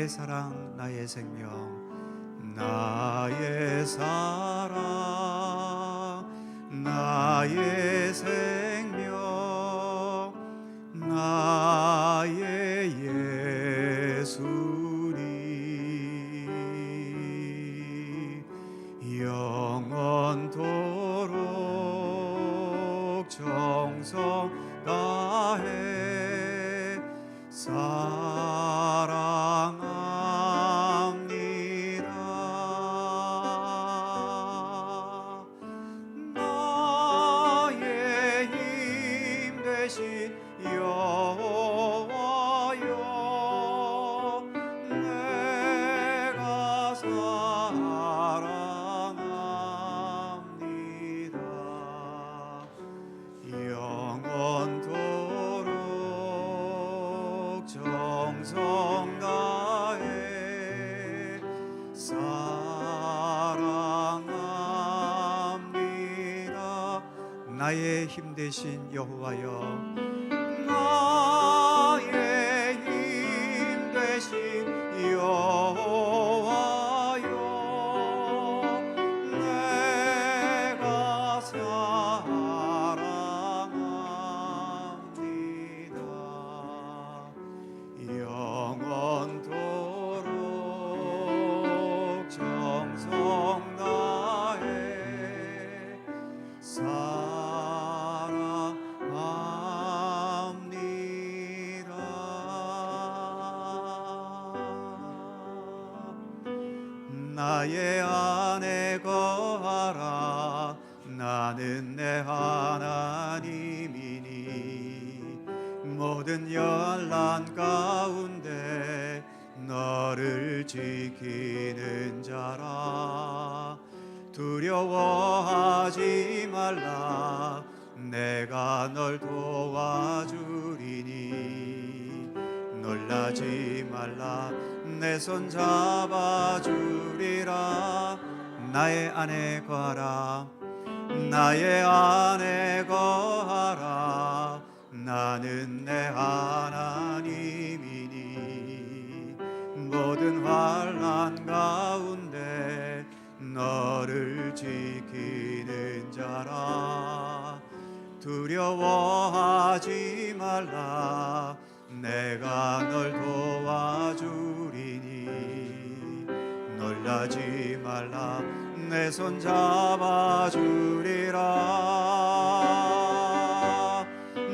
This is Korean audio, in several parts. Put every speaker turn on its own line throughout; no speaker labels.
나의 사랑 나의 생명 나의 사랑 나의 생명 나의 예수니 영원토록 정성 다해 사랑합니다. 나의 힘 되신 여호와여 내가 사랑합니다. 영원토록 정성 다해 사랑합니다. 나의 힘 되신 여호와여 나의 힘 되신 여호와여 내가 사랑합니다. 영원토록 정성 다해 나의 안에 거하라. 나는 내 하나님이니 모든 연란 가운데 너를 지키는 자라. 두려워하지 말라. 내가 널 도와주리니 놀라지 말라. 내 손 잡아주리라. 나의 안에 거하라. 나의 안에 거하라. 나는 내 하나님이니 모든 환난 가운데 너를 지키는 자라. 두려워하지 말라. 내가 널 도와주리니 놀라지 말라. 내 손 잡아주리라.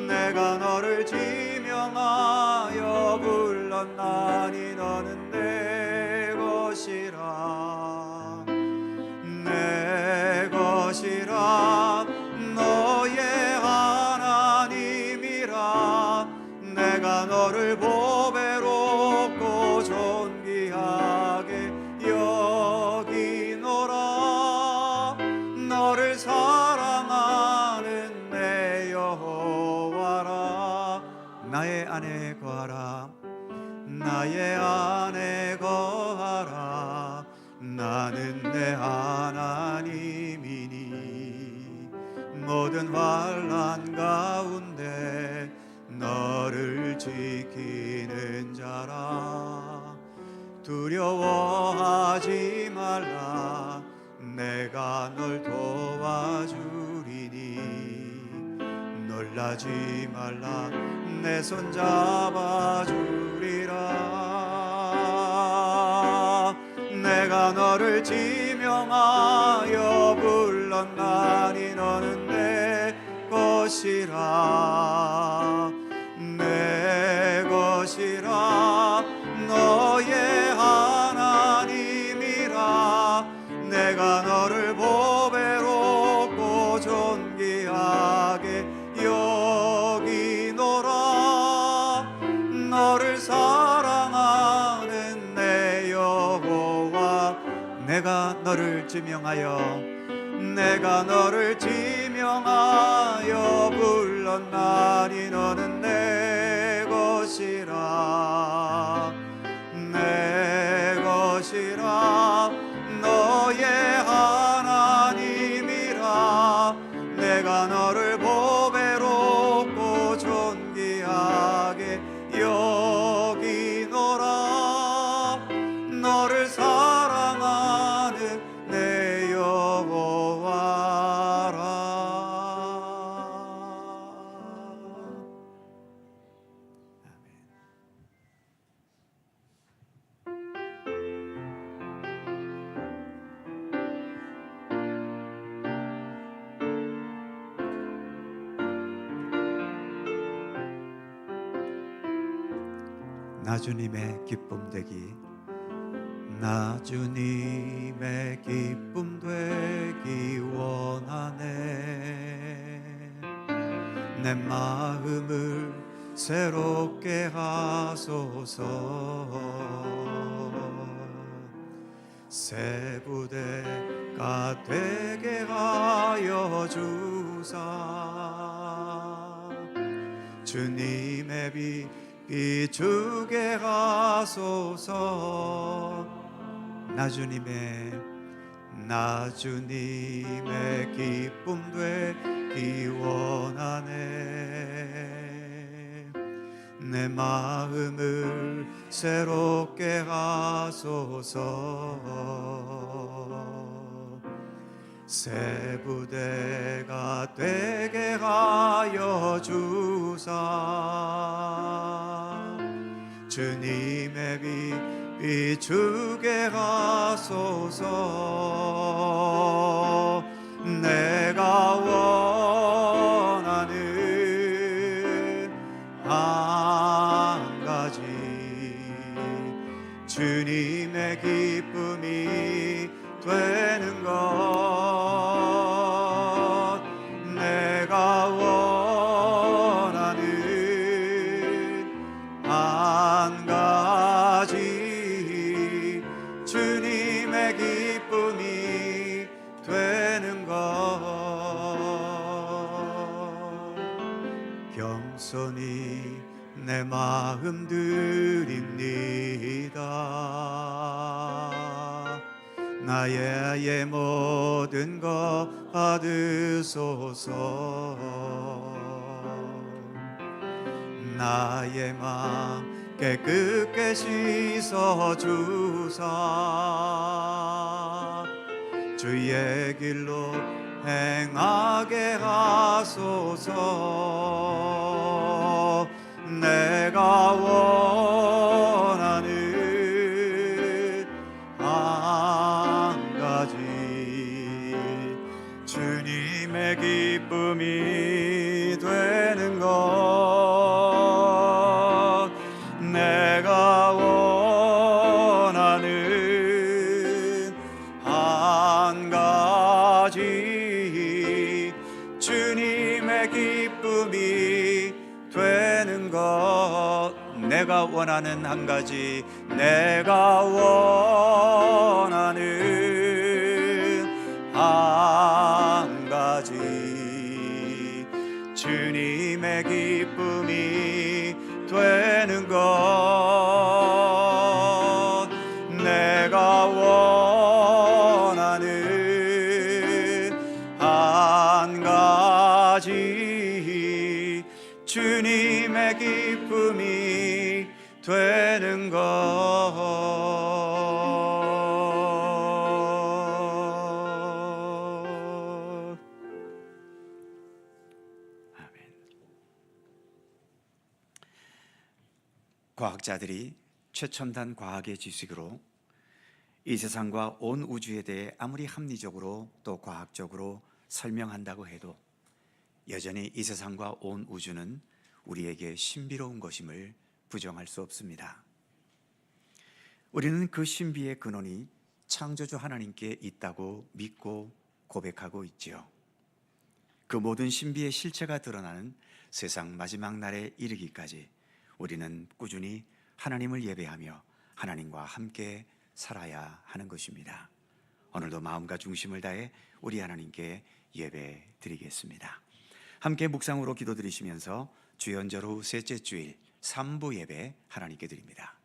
내가 너를 지명하여 불렀나니 너는 내 것이라. 내 것이라. 너의 하나님이라. 내가 너를 보배롭고 존귀하게 여기노라. 너를 사랑하는 내 여호와라. 나의 안에 거하라. 나의 안에 거하라. 나는 내 하나님이니 모든 환난 가운데 너를 지키는 자라. 두려워하지 말라. 내가 널 도와주리니 놀라지 말라. 내 손 잡아주리라. 내가 너를 지명하여 불렀나니 너는 내 것이라. 내 것이라. 너의 하나님이라. 내가 너를 보배롭고 존귀하게 여기노라. 너를 사랑하는 내 여호와. 내가 너를 지명하여 불렀나니 너는 내 것이라. 내 것이라. 너의 하나님이라. 내가 너를 보배롭고 존귀하게 여기노라. 나 주님의 기쁨 되기, 나 주님의 기쁨 되기 원하네. 내 마음을 새롭게 하소서. 새 부대가 되게 하여 주사. 주님의 빛 비추게 하소서. 나 주님의 기쁨 되기 원하네. 내 마음을 새롭게 하소서. 새 부대가 되게 하여 주사. 주님의 빛 비추게 하소서. 내가 원하는 한 가지, 주님의 기쁨이 되는 것. 내가 원하는 한 가지, 주님의 기쁨이 되는 것. 겸손히 내 마음 드립니다. 나의 모든 것 받으소서. 나의 마음 깨끗게 씻어주사. 주의 길로 행하게 하소서. 내가 원하는 한 가지, 주님의 기쁨이 되는 것. 내가 원하는 한 가지, 주님의 기쁨이 되는 것. 내가 원하는 한 가지, 내가 원하는 한 가지, 주님의 기쁨이 되는 것. 내가 원하는 한 가지, 주님의 기쁨이 되는 것.
과학자들이 최첨단 과학의 지식으로 이 세상과 온 우주에 대해 아무리 합리적으로 또 과학적으로 설명한다고 해도 여전히 이 세상과 온 우주는 우리에게 신비로운 것임을 부정할 수 없습니다. 우리는 그 신비의 근원이 창조주 하나님께 있다고 믿고 고백하고 있지요. 그 모든 신비의 실체가 드러나는 세상 마지막 날에 이르기까지 우리는 꾸준히 하나님을 예배하며 하나님과 함께 살아야 하는 것입니다. 오늘도 마음과 중심을 다해 우리 하나님께 예배 드리겠습니다. 함께 묵상으로 기도드리시면서 주연절 후 셋째 주일 3부 예배 하나님께 드립니다.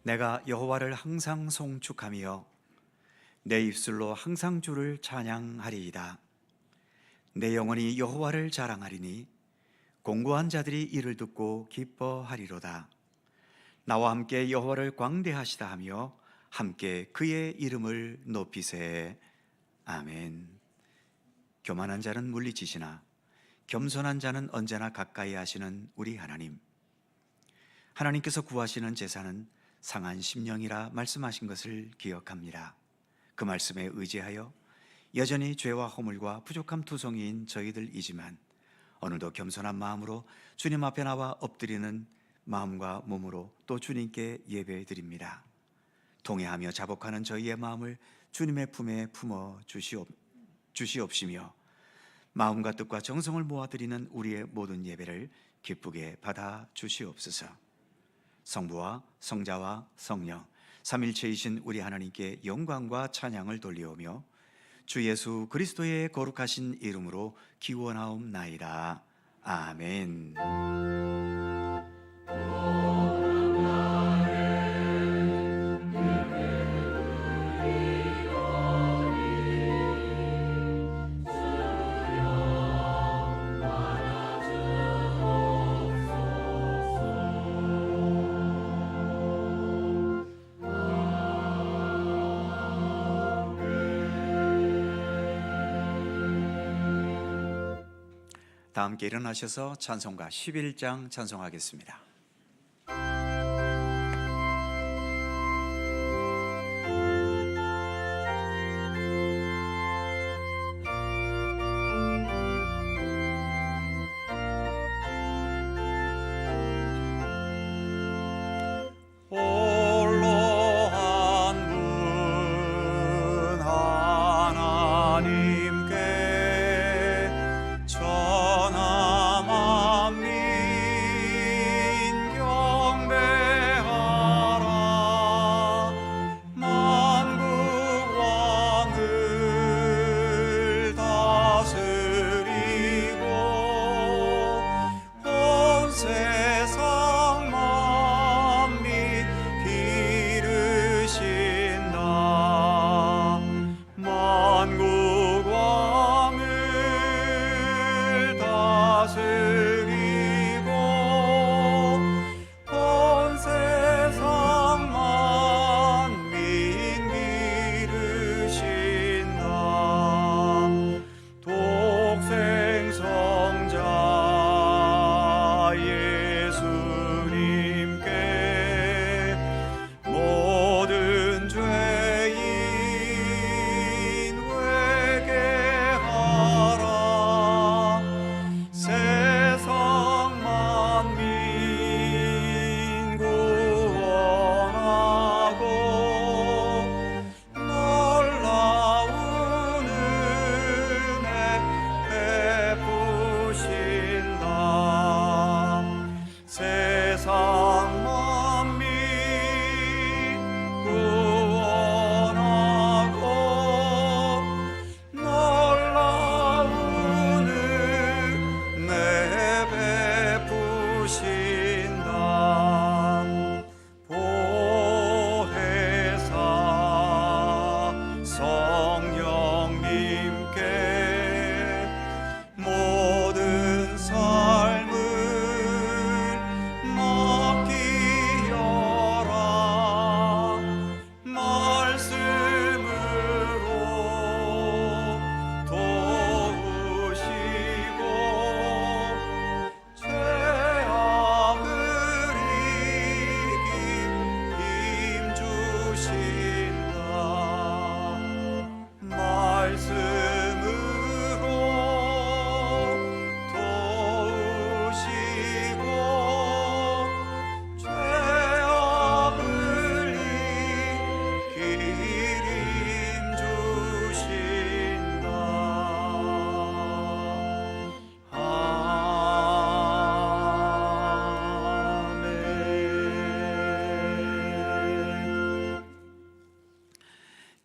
내가 여호와를 항상 송축하며 내 입술로 항상 주를 찬양하리이다. 내 영혼이 여호와를 자랑하리니 공고한 자들이 이를 듣고 기뻐하리로다. 나와 함께 여호와를 광대하시다 하며 함께 그의 이름을 높이세. 아멘. 교만한 자는 물리치시나 겸손한 자는 언제나 가까이 하시는 우리 하나님. 하나님께서 구하시는 제사는 상한 심령이라 말씀하신 것을 기억합니다. 그 말씀에 의지하여 여전히 죄와 허물과 부족함 투성이인 저희들이지만 오늘도 겸손한 마음으로 주님 앞에 나와 엎드리는 마음과 몸으로 또 주님께 예배드립니다. 통회하며 자복하는 저희의 마음을 주님의 품에 품어 주시옵시며 마음과 뜻과 정성을 모아드리는 우리의 모든 예배를 기쁘게 받아 주시옵소서. 성부와 성자와 성령 삼일체이신 우리 하나님께 영광과 찬양을 돌리오며 주 예수 그리스도의 거룩하신 이름으로 기원하옵나이다. 아멘. 다 함께 일어나셔서 찬송가 11장 찬송하겠습니다.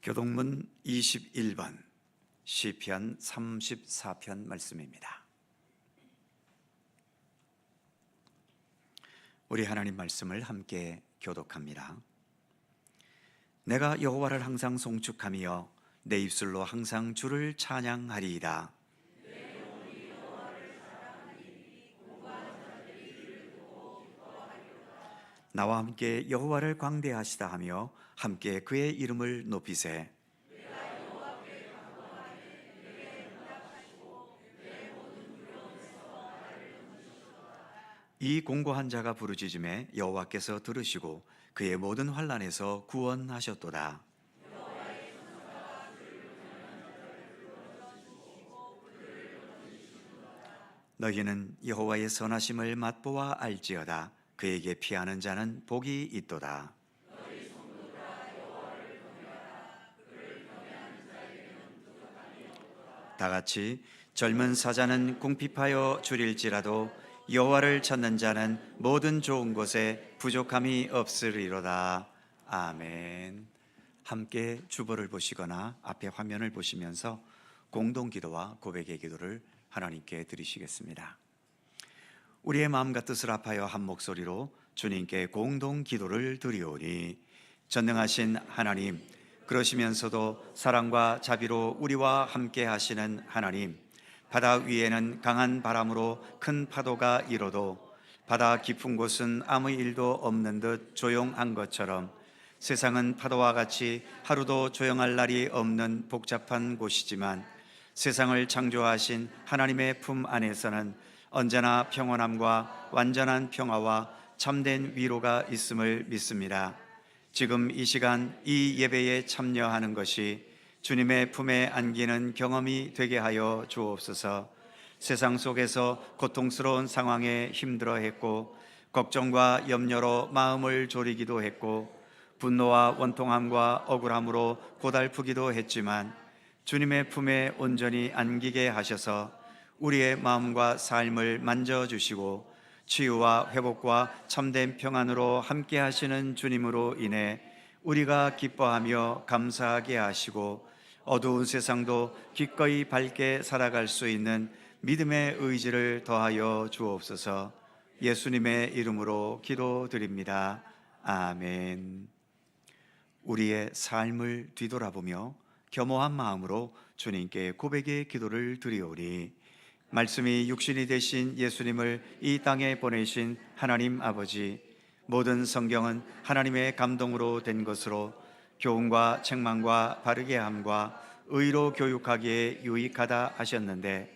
교동문 21번 시편 34편 말씀입니다. 우리 하나님 말씀을 함께 교독합니다. 내가 여호와를 항상 송축하며 내 입술로 항상 주를 찬양하리이다. 나와 함께 여호와를 광대하시다 하며 함께 그의 이름을 높이세. 이 공고한 자가 부르짖음에 여호와께서 들으시고 그의 모든 환난에서 구원하셨도다. 너희는 여호와의 선하심을 맛보아 알지어다. 그에게 피하는 자는 복이 있도다. 다 같이 젊은 사자는 궁핍하여 줄일지라도 여호와를 찾는 자는 모든 좋은 곳에 부족함이 없으리로다. 아멘. 함께 주보를 보시거나 앞에 화면을 보시면서 공동기도와 고백의 기도를 하나님께 드리시겠습니다. 우리의 마음과 뜻을 합하여 한 목소리로 주님께 공동기도를 드리오니, 전능하신 하나님, 그러시면서도 사랑과 자비로 우리와 함께 하시는 하나님, 바다 위에는 강한 바람으로 큰 파도가 일어도 바다 깊은 곳은 아무 일도 없는 듯 조용한 것처럼 세상은 파도와 같이 하루도 조용할 날이 없는 복잡한 곳이지만 세상을 창조하신 하나님의 품 안에서는 언제나 평온함과 완전한 평화와 참된 위로가 있음을 믿습니다. 지금 이 시간 이 예배에 참여하는 것이 주님의 품에 안기는 경험이 되게 하여 주옵소서. 세상 속에서 고통스러운 상황에 힘들어했고 걱정과 염려로 마음을 졸이기도 했고 분노와 원통함과 억울함으로 고달프기도 했지만 주님의 품에 온전히 안기게 하셔서 우리의 마음과 삶을 만져주시고 치유와 회복과 참된 평안으로 함께 하시는 주님으로 인해 우리가 기뻐하며 감사하게 하시고 어두운 세상도 기꺼이 밝게 살아갈 수 있는 믿음의 의지를 더하여 주옵소서. 예수님의 이름으로 기도드립니다. 아멘. 우리의 삶을 뒤돌아보며 겸허한 마음으로 주님께 고백의 기도를 드리오니, 말씀이 육신이 되신 예수님을 이 땅에 보내신 하나님 아버지, 모든 성경은 하나님의 감동으로 된 것으로 교훈과 책망과 바르게 함과 의로 교육하기에 유익하다 하셨는데,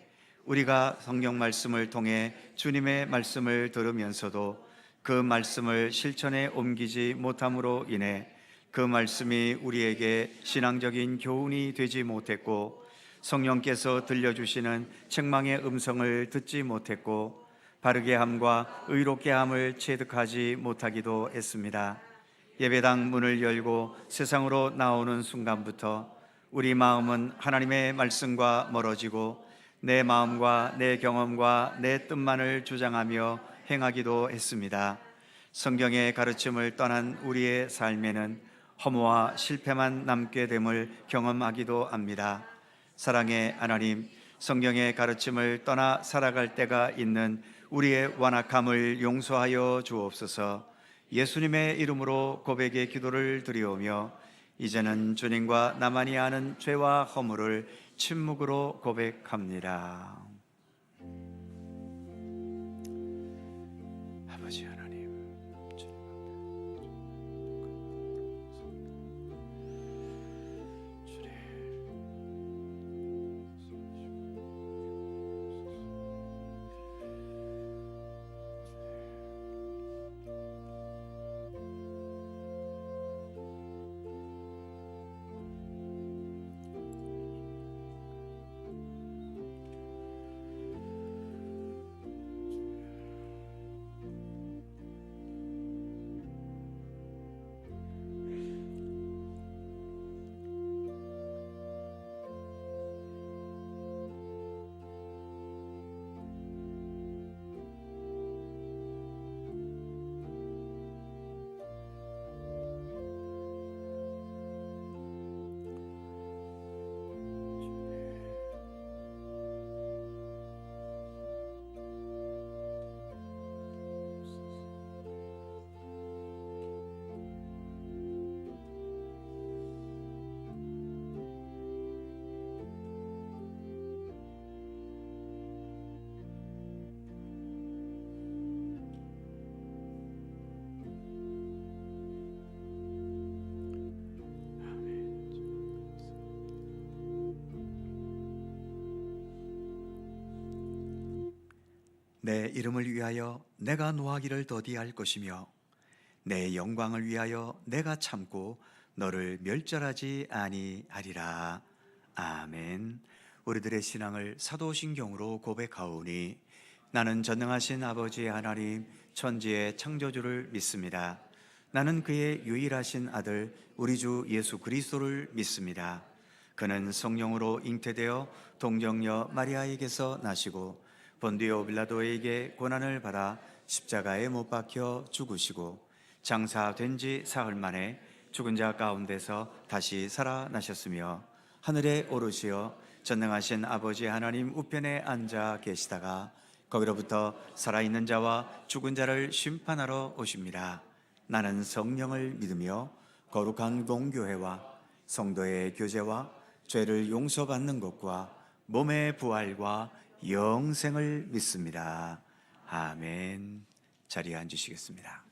우리가 성경 말씀을 통해 주님의 말씀을 들으면서도 그 말씀을 실천에 옮기지 못함으로 인해 그 말씀이 우리에게 신앙적인 교훈이 되지 못했고, 성령께서 들려주시는 책망의 음성을 듣지 못했고, 바르게 함과 의롭게 함을 체득하지 못하기도 했습니다. 예배당 문을 열고 세상으로 나오는 순간부터 우리 마음은 하나님의 말씀과 멀어지고 내 마음과 내 경험과 내 뜻만을 주장하며 행하기도 했습니다. 성경의 가르침을 떠난 우리의 삶에는 허무와 실패만 남게 됨을 경험하기도 합니다. 사랑의 하나님, 성경의 가르침을 떠나 살아갈 때가 있는 우리의 완악함을 용서하여 주옵소서. 예수님의 이름으로 고백의 기도를 드리오며 이제는 주님과 나만이 아는 죄와 허물을 침묵으로 고백합니다. 아버지 하나님, 내 이름을 위하여 내가 노하기를 더디할 것이며 내 영광을 위하여 내가 참고 너를 멸절하지 아니하리라. 아멘. 우리들의 신앙을 사도신경으로 고백하오니 나는 전능하신 아버지 하나님 천지의 창조주를 믿습니다. 나는 그의 유일하신 아들 우리 주 예수 그리스도를 믿습니다. 그는 성령으로 잉태되어 동정녀 마리아에게서 나시고 본디오 빌라도에게 고난을 받아 십자가에 못 박혀 죽으시고 장사된 지 사흘 만에 죽은 자 가운데서 다시 살아나셨으며 하늘에 오르시어 전능하신 아버지 하나님 우편에 앉아 계시다가 거기로부터 살아있는 자와 죽은 자를 심판하러 오십니다. 나는 성령을 믿으며 거룩한 공교회와 성도의 교제와 죄를 용서받는 것과 몸의 부활과 영생을 믿습니다. 아멘. 자리에 앉으시겠습니다.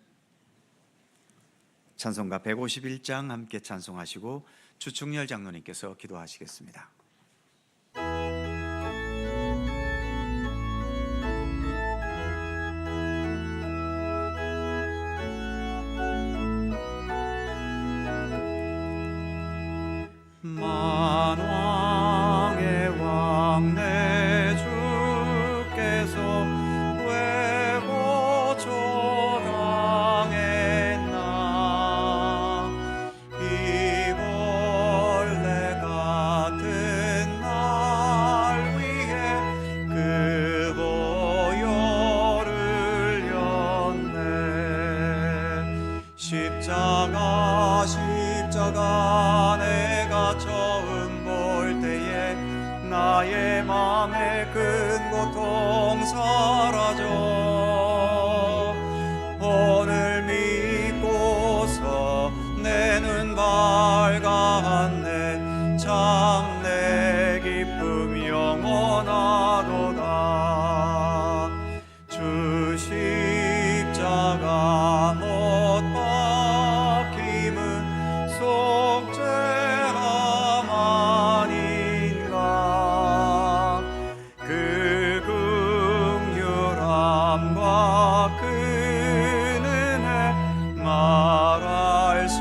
찬송가 151장 함께 찬송하시고 주충렬 장로님께서 기도하시겠습니다.
만왕의 왕 내 주께서 왜 고초 당했나 이 벌레 같은 날 위해 그 보혈을 였네. 십자가 내가 처음 볼 때에 나의 맘에 큰 고통 사라져 오늘 믿고서 내 눈 밝았네. 참 내 기쁨 영원하도다. 주 십자가 못 박힘은 속죄함 아닌가. 그 긍휼함과 그 은혜 말할 수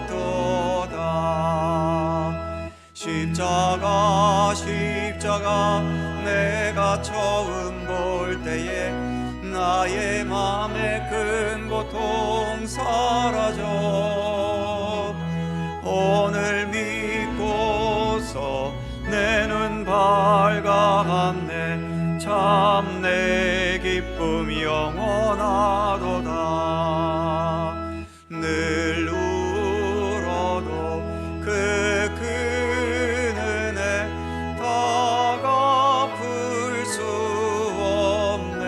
없도다. 십자가 내가 처음 볼 때에 나의 맘에 큰 고통 사라져 오늘 믿고서 내 눈 밝았네. 참 내 기쁨 영원하도다. 늘 울어도 그 큰 은혜 다 갚을 수 없네.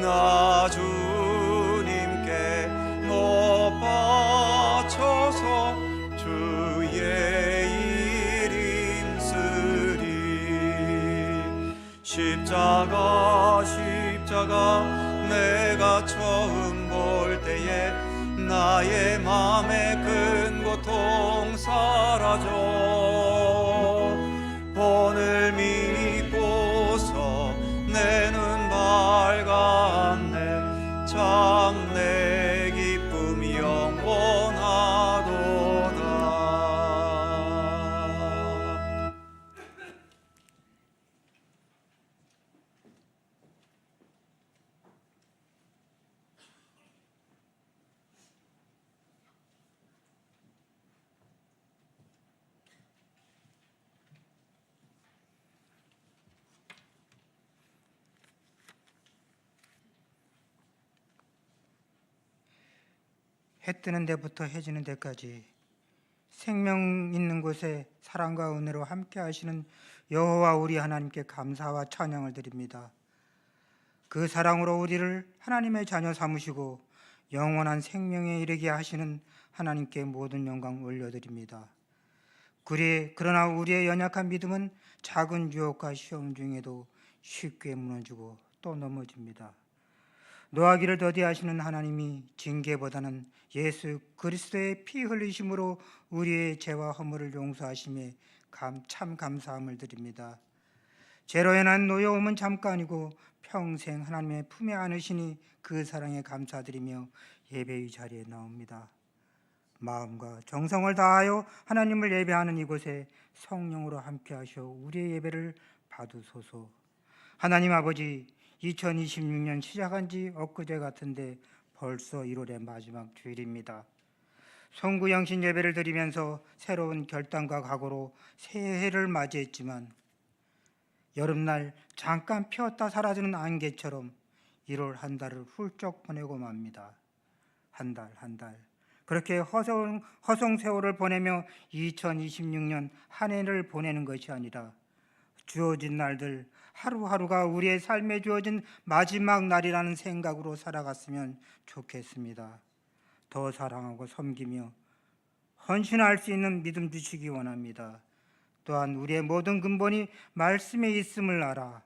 나 주님께 못 바쳐서 주의 일 힘쓰리. 십자가 내가 처음 볼 때에 나의 맘에 큰 고통 사라져 오늘 믿고서 내 눈 밝았네. 참 내 기쁨 영원하도다.
해 뜨는 데부터 해 지는 데까지 생명 있는 곳에 사랑과 은혜로 함께 하시는 여호와 우리 하나님께 감사와 찬양을 드립니다. 그 사랑으로 우리를 하나님의 자녀 삼으시고 영원한 생명에 이르게 하시는 하나님께 모든 영광 올려드립니다. 그러나 우리의 연약한 믿음은 작은 유혹과 시험 중에도 쉽게 무너지고 또 넘어집니다. 노하기를 더디하시는 하나님이 징계보다는 예수 그리스도의 피 흘리심으로 우리의 죄와 허물을 용서하심에 참 감사함을 드립니다. 죄로 인한 노여움은 잠깐이고 평생 하나님의 품에 안으시니 그 사랑에 감사드리며 예배의 자리에 나옵니다. 마음과 정성을 다하여 하나님을 예배하는 이곳에 성령으로 함께하셔 우리의 예배를 받으소서. 하나님 아버지, 2026년 시작한 지 엊그제 같은데 벌써 1월의 마지막 주일입니다. 송구영신 예배를 드리면서 새로운 결단과 각오로 새해를 맞이했지만 여름날 잠깐 피었다 사라지는 안개처럼 1월 한 달을 훌쩍 보내고 맙니다. 한 달 그렇게 허송 세월을 보내며 2026년 한 해를 보내는 것이 아니라 주어진 날들 하루하루가 우리의 삶에 주어진 마지막 날이라는 생각으로 살아갔으면 좋겠습니다. 더 사랑하고 섬기며 헌신할 수 있는 믿음 주시기 원합니다. 또한 우리의 모든 근본이 말씀에 있음을 알아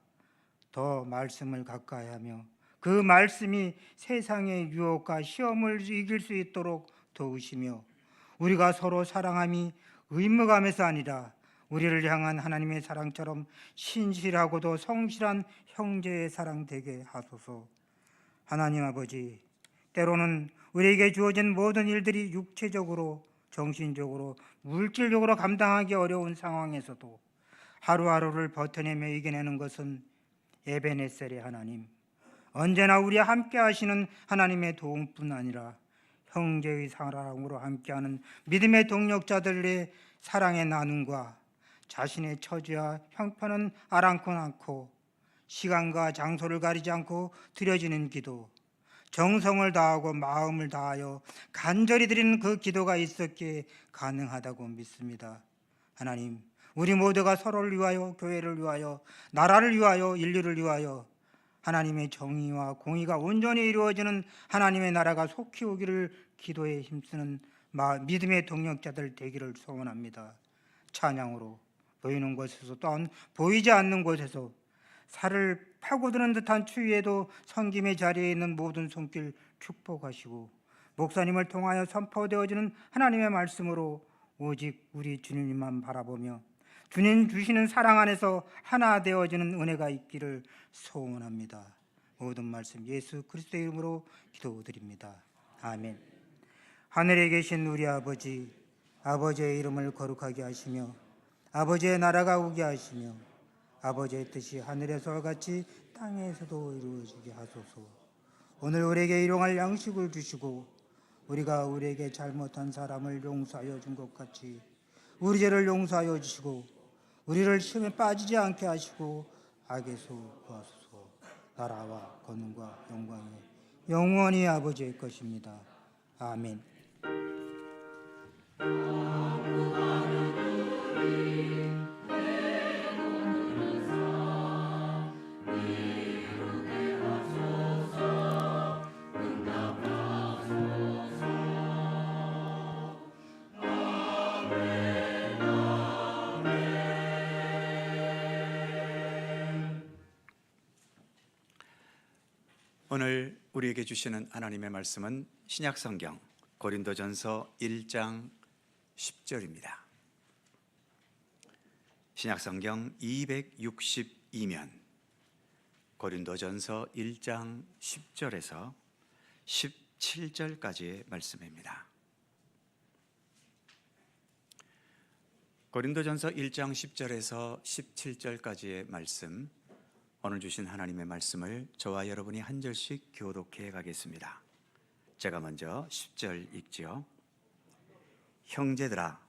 더 말씀을 가까이 하며 그 말씀이 세상의 유혹과 시험을 이길 수 있도록 도우시며 우리가 서로 사랑함이 의무감에서 아니라 우리를 향한 하나님의 사랑처럼 신실하고도 성실한 형제의 사랑 되게 하소서. 하나님 아버지, 때로는 우리에게 주어진 모든 일들이 육체적으로, 정신적으로, 물질적으로 감당하기 어려운 상황에서도 하루하루를 버텨내며 이겨내는 것은 에베네셀의 하나님, 언제나 우리와 함께 하시는 하나님의 도움뿐 아니라 형제의 사랑으로 함께하는 믿음의 동력자들의 사랑의 나눔과 자신의 처지와 형편은 아랑곳 않고 시간과 장소를 가리지 않고 드려지는 기도, 정성을 다하고 마음을 다하여 간절히 드리는 그 기도가 있었기에 가능하다고 믿습니다. 하나님, 우리 모두가 서로를 위하여, 교회를 위하여, 나라를 위하여, 인류를 위하여 하나님의 정의와 공의가 온전히 이루어지는 하나님의 나라가 속히 오기를 기도에 힘쓰는 믿음의 동력자들 되기를 소원합니다. 찬양으로 보이는 곳에서 또한 보이지 않는 곳에서 살을 파고드는 듯한 추위에도 섬김의 자리에 있는 모든 손길 축복하시고 목사님을 통하여 선포되어지는 하나님의 말씀으로 오직 우리 주님만 바라보며 주님 주시는 사랑 안에서 하나 되어지는 은혜가 있기를 소원합니다. 모든 말씀 예수 그리스도의 이름으로 기도드립니다. 아멘. 하늘에 계신 우리 아버지, 아버지의 이름을 거룩하게 하시며 아버지의 나라가 오게 하시며 아버지의 뜻이 하늘에서와 같이 땅에서도 이루어지게 하소서. 오늘 우리에게 일용할 양식을 주시고 우리가 우리에게 잘못한 사람을 용서하여 준 것 같이 우리 죄를 용서하여 주시고 우리를 시험에 빠지지 않게 하시고 악에서 구하소서. 나라와 권능과 영광이 영원히 아버지의 것입니다. 아멘.
오늘 우리에게 주시는 하나님의 말씀은 신약성경 고린도전서 1장 10절입니다. 신약성경 262면 고린도전서 1장 10절에서 17절까지의 말씀입니다. 고린도전서 1장 10절에서 17절까지의 말씀, 오늘 주신 하나님의 말씀을 저와 여러분이 한 절씩 교독해 가겠습니다. 제가 먼저 10절 읽지요. 형제들아,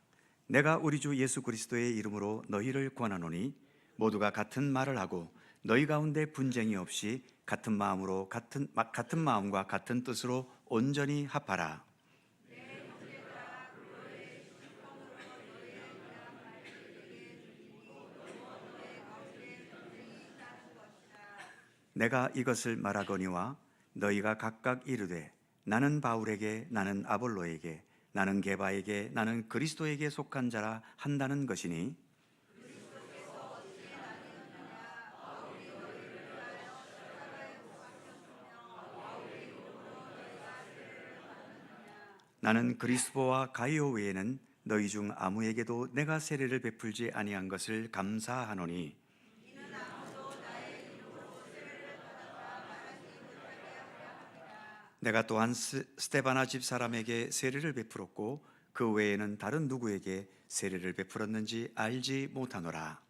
내가 우리 주 예수 그리스도의 이름으로 너희를 권하노니 모두가 같은 말을 하고 너희 가운데 분쟁이 없이 같은 마음으로 같은 마음과 같은 뜻으로 온전히 합하라. 내가 이것을 말하거니와 너희가 각각 이르되 나는 바울에게, 나는 아볼로에게, 나는 게바에게, 나는 그리스도에게 속한 자라 한다는 것이니 나는 그리스도와 가이오 외에는 너희 중 아무에게도 내가 세례를 베풀지 아니한 것을 감사하노니 내가 또한 스데바나 집 사람에게 세례를 베풀었고 그 외에는 다른 누구에게 세례를 베풀었는지 알지 못하노라.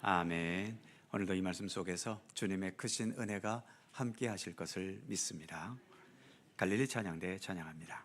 아멘. 오늘도 이 말씀 속에서 주님의 크신 은혜가 함께 하실 것을 믿습니다. 갈릴리 찬양대 찬양합니다.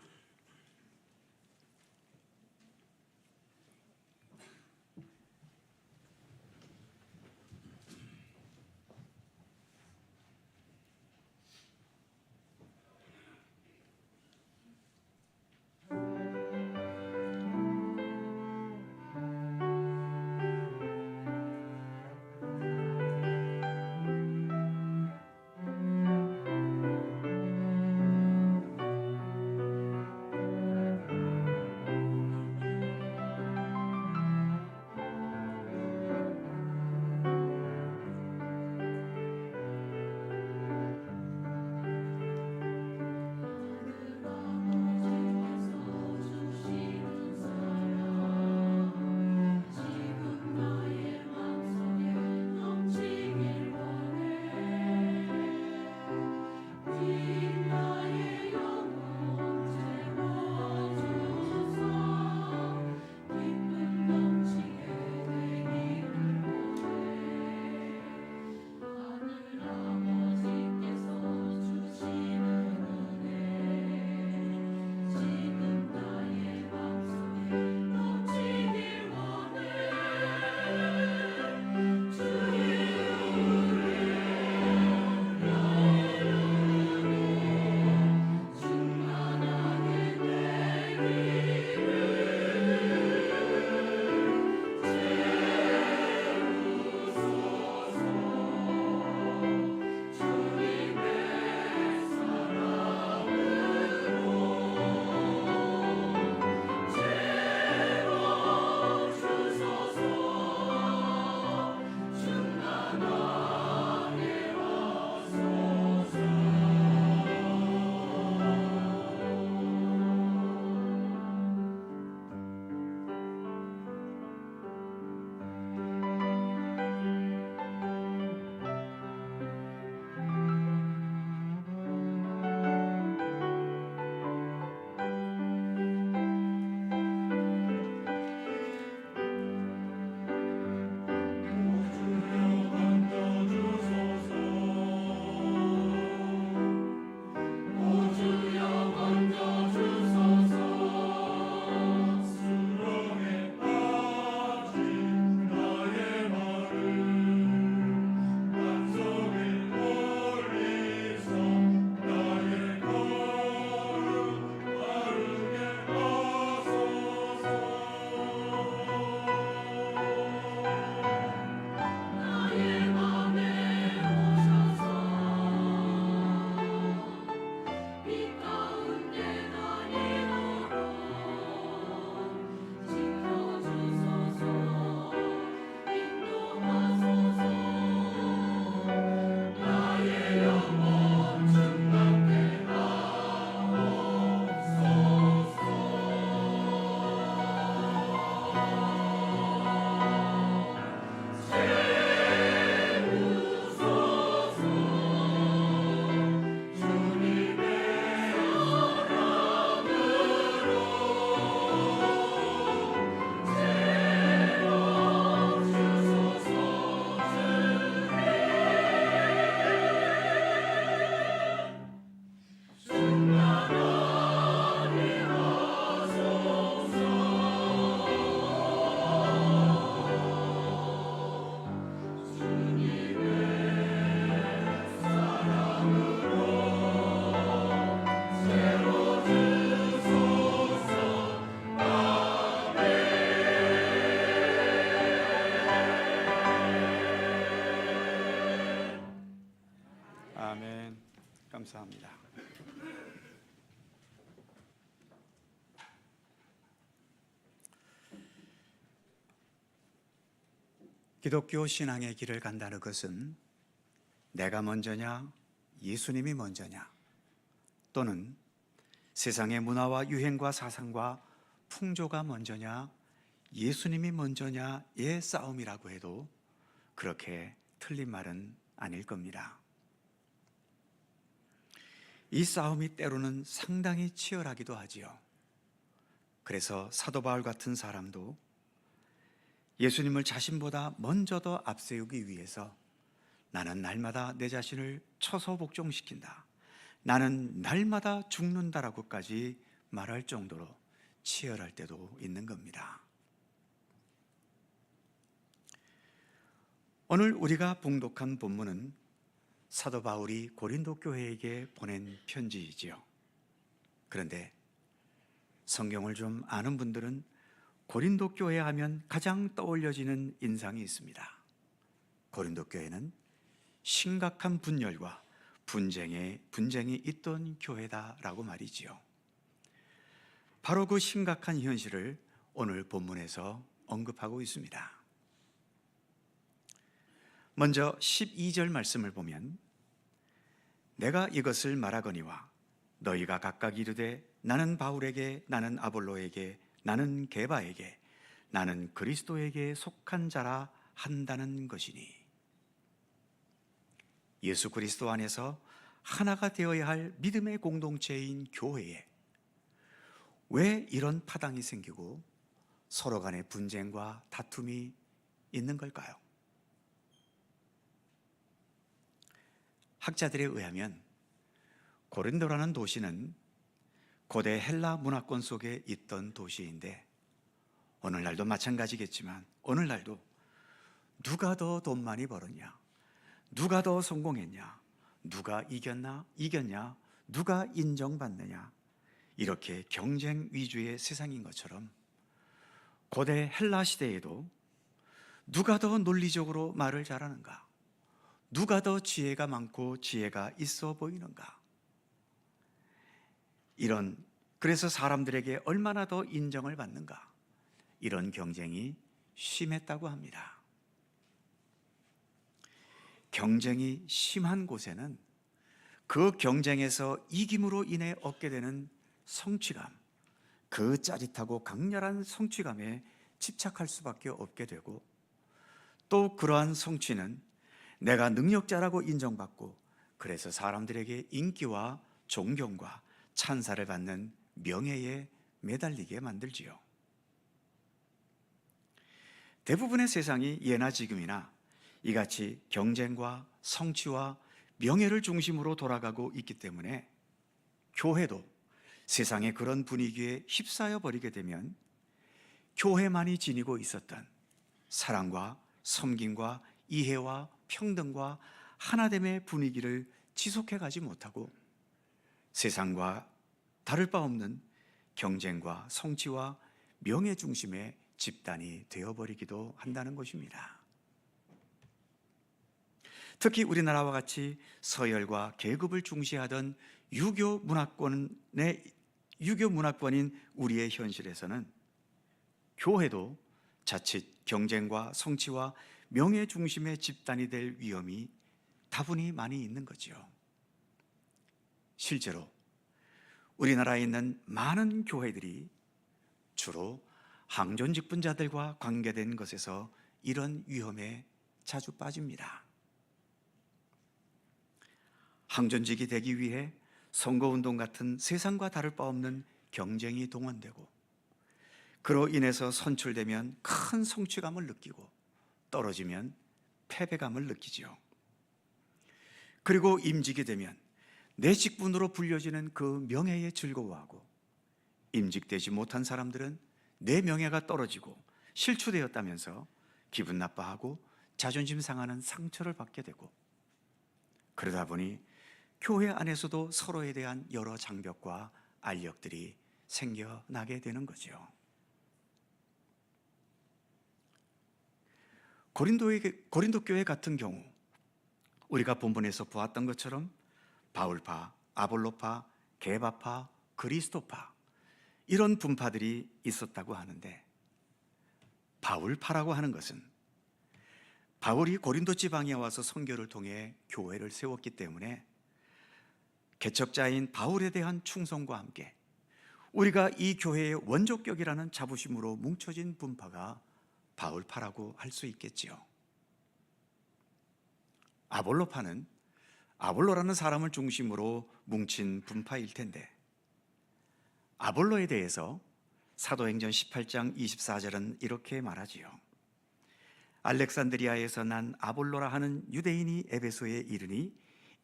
감사합니다. 기독교 신앙의 길을 간다는 것은 내가 먼저냐, 예수님이 먼저냐, 또는 세상의 문화와 유행과 사상과 풍조가 먼저냐, 예수님이 먼저냐의 싸움이라고 해도 그렇게 틀린 말은 아닐 겁니다. 이 싸움이 때로는 상당히 치열하기도 하지요. 그래서 사도 바울 같은 사람도 예수님을 자신보다 먼저 더 앞세우기 위해서 나는 날마다 내 자신을 처소 복종시킨다, 나는 날마다 죽는다라고까지 말할 정도로 치열할 때도 있는 겁니다. 오늘 우리가 봉독한 본문은 사도 바울이 고린도 교회에게 보낸 편지이지요. 그런데 성경을 좀 아는 분들은 고린도 교회 하면 가장 떠올려지는 인상이 있습니다. 고린도 교회는 심각한 분열과 분쟁이 있던 교회다라고 말이지요. 바로 그 심각한 현실을 오늘 본문에서 언급하고 있습니다. 먼저 12절 말씀을 보면 내가 이것을 말하거니와 너희가 각각 이르되 나는 바울에게, 나는 아볼로에게, 나는 게바에게, 나는 그리스도에게 속한 자라 한다는 것이니. 예수 그리스도 안에서 하나가 되어야 할 믿음의 공동체인 교회에 왜 이런 파당이 생기고 서로 간의 분쟁과 다툼이 있는 걸까요? 학자들에 의하면 고린도라는 도시는 고대 헬라 문화권 속에 있던 도시인데, 오늘날도 마찬가지겠지만 오늘날도 누가 더 돈 많이 벌었냐, 누가 더 성공했냐, 누가 이겼냐, 누가 인정받느냐, 이렇게 경쟁 위주의 세상인 것처럼 고대 헬라 시대에도 누가 더 논리적으로 말을 잘하는가, 누가 더 지혜가 많고 지혜가 있어 보이는가, 그래서 사람들에게 얼마나 더 인정을 받는가, 이런 경쟁이 심했다고 합니다. 경쟁이 심한 곳에는 그 경쟁에서 이김으로 인해 얻게 되는 성취감, 그 짜릿하고 강렬한 성취감에 집착할 수밖에 없게 되고, 또 그러한 성취는 내가 능력자라고 인정받고 그래서 사람들에게 인기와 존경과 찬사를 받는 명예에 매달리게 만들지요. 대부분의 세상이 예나 지금이나 이같이 경쟁과 성취와 명예를 중심으로 돌아가고 있기 때문에 교회도 세상의 그런 분위기에 휩싸여 버리게 되면 교회만이 지니고 있었던 사랑과 섬김과 이해와 평등과 하나됨의 분위기를 지속해 가지 못하고 세상과 다를 바 없는 경쟁과 성취와 명예 중심의 집단이 되어버리기도 한다는 것입니다. 특히 우리나라와 같이 서열과 계급을 중시하던 유교 문화권인 우리의 현실에서는 교회도 자칫 경쟁과 성취와 명예 중심의 집단이 될 위험이 다분히 많이 있는 거지요. 실제로 우리나라에 있는 많은 교회들이 주로 항존 직분자들과 관계된 것에서 이런 위험에 자주 빠집니다. 항존직이 되기 위해 선거운동 같은 세상과 다를 바 없는 경쟁이 동원되고, 그로 인해서 선출되면 큰 성취감을 느끼고 떨어지면 패배감을 느끼지요. 그리고 임직이 되면 내 직분으로 불려지는 그 명예에 즐거워하고, 임직되지 못한 사람들은 내 명예가 떨어지고 실추되었다면서 기분 나빠하고 자존심 상하는 상처를 받게 되고, 그러다 보니 교회 안에서도 서로에 대한 여러 장벽과 알력들이 생겨나게 되는 거죠. 고린도 교회 같은 경우 우리가 본문에서 보았던 것처럼 바울파, 아볼로파, 게바파, 그리스도파, 이런 분파들이 있었다고 하는데, 바울파라고 하는 것은 바울이 고린도 지방에 와서 선교를 통해 교회를 세웠기 때문에 개척자인 바울에 대한 충성과 함께 우리가 이 교회의 원조격이라는 자부심으로 뭉쳐진 분파가 바울파라고 할 수 있겠지요. 아볼로파는 아볼로라는 사람을 중심으로 뭉친 분파일 텐데, 아볼로에 대해서 사도행전 18장 24절은 이렇게 말하지요. 알렉산드리아에서 난 아볼로라 하는 유대인이 에베소에 이르니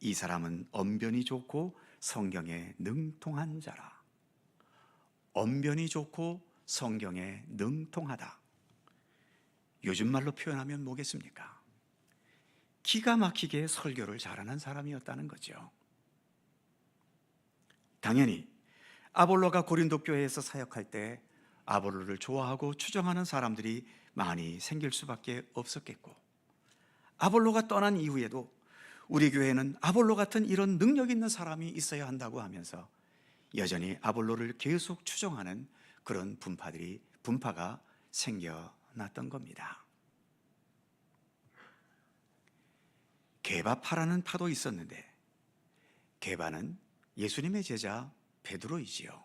이 사람은 언변이 좋고 성경에 능통한 자라. 언변이 좋고 성경에 능통하다. 요즘 말로 표현하면 뭐겠습니까? 기가 막히게 설교를 잘하는 사람이었다는 거죠. 당연히 아볼로가 고린도 교회에서 사역할 때 아볼로를 좋아하고 추정하는 사람들이 많이 생길 수밖에 없었겠고, 아볼로가 떠난 이후에도 우리 교회는 아볼로 같은 이런 능력 있는 사람이 있어야 한다고 하면서 여전히 아볼로를 계속 추정하는 그런 분파가 생겨났던 겁니다. 게바파라는 파도 있었는데, 게바는 예수님의 제자 베드로이지요.